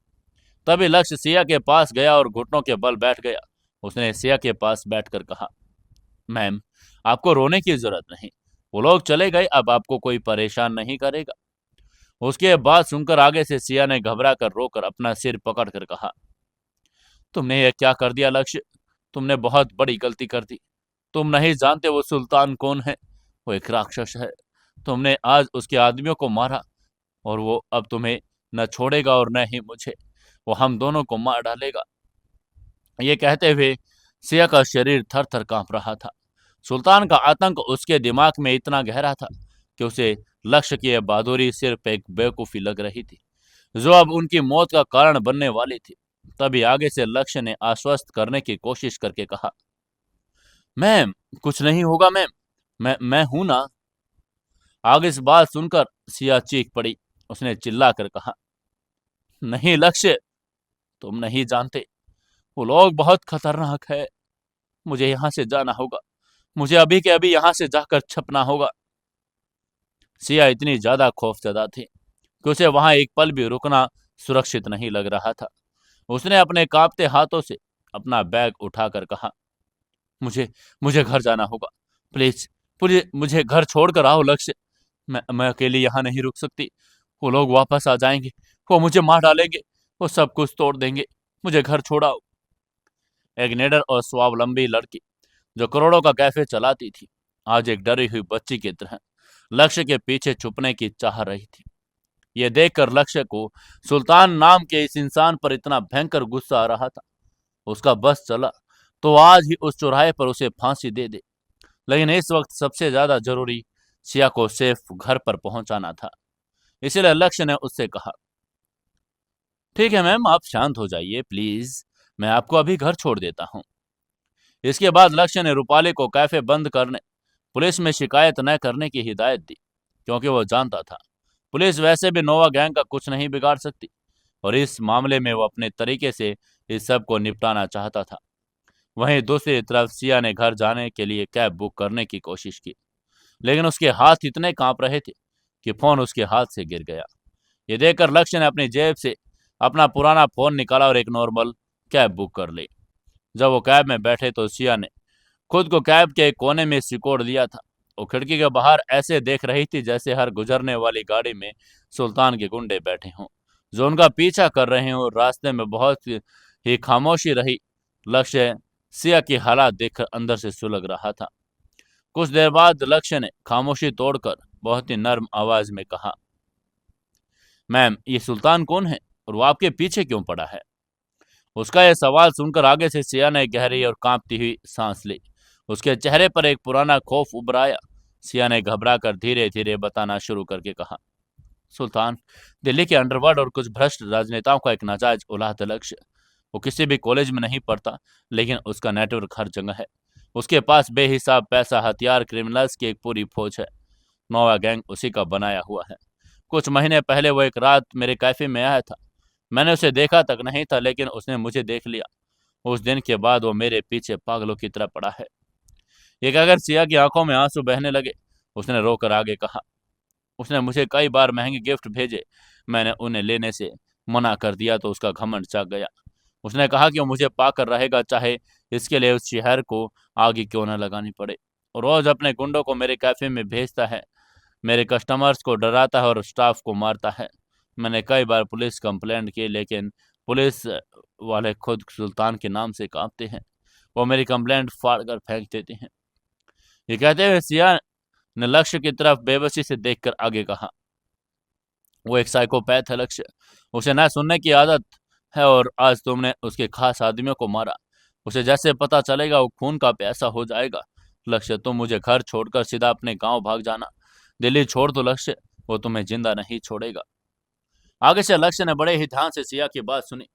[SPEAKER 1] तभी लक्ष्य सिया के पास गया और घुटनों के बल बैठ गया। उसने सिया के पास बैठकर कहा, मैम, आपको रोने की जरूरत नहीं। वो लोग चले गए, अब आपको कोई परेशान नहीं करेगा। उसके बाद सुनकर आगे से सिया ने घबरा कर रोकर अपना सिर पकड़ कर कहा, तुमने ये क्या कर दिया लक्ष्य? तुमने बहुत बड़ी गलती कर दी। तुम नहीं जानते वो सुल्तान कौन है। वो एक राक्षस है। तुमने आज उसके आदमियों को मारा और वो अब तुम्हें न छोड़ेगा और न ही मुझे। वो हम दोनों को मार डालेगा। ये कहते हुए सिया का शरीर थर थर कांप रहा था। सुल्तान का आतंक उसके दिमाग में इतना गहरा था कि उसे लक्ष्य की यह बहादुरी सिर्फ एक बेवकूफी लग रही थी जो अब उनकी मौत का कारण बनने वाली थी। तभी आगे से लक्ष्य ने आश्वस्त करने की कोशिश करके कहा, मैम, कुछ नहीं होगा मैम, मैं हूं ना। आगे से बात सुनकर सिया चीख पड़ी। उसने चिल्ला कर कहा, नहीं लक्ष्य, तुम नहीं जानते। वो लोग बहुत खतरनाक है। मुझे यहाँ से जाना होगा। मुझे अभी के अभी यहाँ से जाकर छपना होगा। सिया इतनी ज्यादा खौफजदा थी कि उसे वहां एक पल भी रुकना सुरक्षित नहीं लग रहा था। उसने अपने कांपते हाथों से अपना बैग उठाकर कहा, मुझे मुझे घर जाना होगा। प्लीज मुझे घर छोड़कर आओ लक्ष्य। मैं अकेली यहाँ नहीं रुक सकती। वो लोग वापस आ जाएंगे। वो मुझे मार डालेंगे। वो सब कुछ तोड़ देंगे। मुझे घर छोड़ाओ। एक निडर और स्वावलंबी लड़की जो करोड़ों का कैफे चलाती थी, आज एक डरी हुई बच्ची की तरह लक्ष्य के पीछे छुपने की चाह रही थी। यह देखकर लक्ष्य को सुल्तान नाम के इस इंसान पर इतना भयंकर गुस्सा आ रहा था। उसका बस चला तो आज ही उस चौराहे पर उसे फांसी दे दे। लेकिन इस वक्त सबसे ज्यादा जरूरी सिया को सेफ घर पर पहुंचाना था। इसीलिए लक्ष्य ने उससे कहा, ठीक है मैम, आप शांत हो जाइए प्लीज। मैं आपको अभी घर छोड़ देता हूँ। इसके बाद लक्ष्य ने रूपाली को कैफे बंद करने, पुलिस में शिकायत न करने की हिदायत दी, क्योंकि वो जानता था पुलिस वैसे भी नोवा गैंग का कुछ नहीं बिगाड़ सकती और इस मामले में वो अपने तरीके से इस सब को निपटाना चाहता था। वहीं दूसरी तरफ सिया ने घर जाने के लिए कैब बुक करने की कोशिश की, लेकिन उसके हाथ इतने कांप रहे थे कि फोन उसके हाथ से गिर गया। ये देखकर लक्ष्य ने अपनी जेब से अपना पुराना फोन निकाला और एक नॉर्मल कैब बुक कर ली। जब वो कैब में बैठे तो सिया ने खुद को कैब के एक कोने में सिकोड़ दिया था। वो खिड़की के बाहर ऐसे देख रही थी जैसे हर गुजरने वाली गाड़ी में सुल्तान के गुंडे बैठे हों। जो उनका पीछा कर रहे हैं, और रास्ते में बहुत ही खामोशी रही। लक्ष्य सिया की हालात देखकर अंदर से सुलग रहा था। कुछ देर बाद लक्ष्य ने खामोशी तोड़कर बहुत ही नर्म आवाज में कहा, मैम, ये सुल्तान कौन है और वो आपके पीछे क्यों पड़ा है? उसका यह सवाल सुनकर आगे से सिया ने गहरी और कांपती हुई सांस ली। उसके चेहरे पर एक पुराना खौफ उभर आया। सिया ने घबराकर धीरे धीरे बताना शुरू करके कहा, सुल्तान दिल्ली के अंडरवर्ल्ड और कुछ भ्रष्ट राजनेताओं का एक नाजायज औलाद लक्ष्य। वो किसी भी कॉलेज में नहीं पढ़ता, लेकिन उसका नेटवर्क हर जगह है। उसके पास बेहिसाब पैसा, हथियार, क्रिमिनल्स की एक पूरी फौज है। नोवा गैंग उसी का बनाया हुआ है। कुछ महीने पहले वो एक रात मेरे कैफे में आया था। मैंने उसे देखा तक नहीं था, लेकिन उसने मुझे देख लिया। उस दिन के बाद वो मेरे पीछे पागलों की तरह पड़ा है। ये कहकर सिया की आंखों में आंसू बहने लगे। उसने रोकर आगे कहा, उसने मुझे कई बार महंगे गिफ्ट भेजे। मैंने उन्हें लेने से मना कर दिया तो उसका घमंड जाग गया। उसने कहा कि वो मुझे पाकर रहेगा, चाहे इसके लिए उस शहर को आगे क्यों न लगानी पड़े। और रोज अपने गुंडों को मेरे कैफे में भेजता है, मेरे कस्टमर्स को डराता है और स्टाफ को मारता है। मैंने कई बार पुलिस कंप्लेंट की, लेकिन पुलिस वाले खुद सुल्तान के नाम से कांपते हैं। वो मेरी कंप्लेंट फाड़ कर फेंक देते हैं। ये कहते हुए सिया ने लक्ष्य की तरफ बेबसी से देखकर आगे कहा, वो एक साइकोपैथ है लक्ष्य। उसे ना सुनने की आदत है, और आज तुमने उसके खास आदमियों को मारा। उसे जैसे पता चलेगा वो खून का प्यासा हो जाएगा। लक्ष्य, तुम मुझे घर छोड़कर सीधा अपने गांव भाग जाना। दिल्ली छोड़ दो लक्ष्य, वो तुम्हें जिंदा नहीं छोड़ेगा। आगे से लक्ष्य ने बड़े ही ध्यान से सिया की बात सुनी।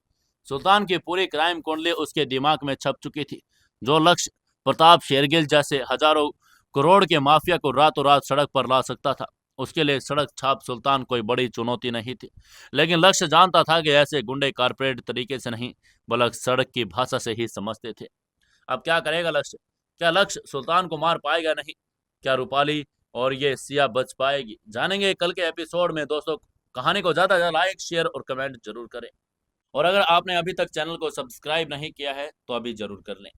[SPEAKER 1] सुल्तान की पूरी क्राइम कुंडली उसके दिमाग में छप चुकी थी। जो लक्ष्य प्रताप शेरगिल जैसे हजारों करोड़ के माफिया को रातों रात सड़क पर ला सकता था, उसके लिए सड़क छाप सुल्तान कोई बड़ी चुनौती नहीं थी। लेकिन लक्ष्य जानता था कि ऐसे गुंडे कारपोरेट तरीके से नहीं, बल्कि सड़क की भाषा से ही समझते थे। अब क्या करेगा लक्ष्य? क्या लक्ष्य सुल्तान को मार पाएगा? नहीं। क्या रूपाली और ये सिया बच पाएगी? जानेंगे कल के एपिसोड में दोस्तों। कहानी को ज्यादा ज्यादा लाइक, शेयर और कमेंट जरूर करें। और अगर आपने अभी तक चैनल को सब्सक्राइब नहीं किया है तो अभी जरूर कर लें।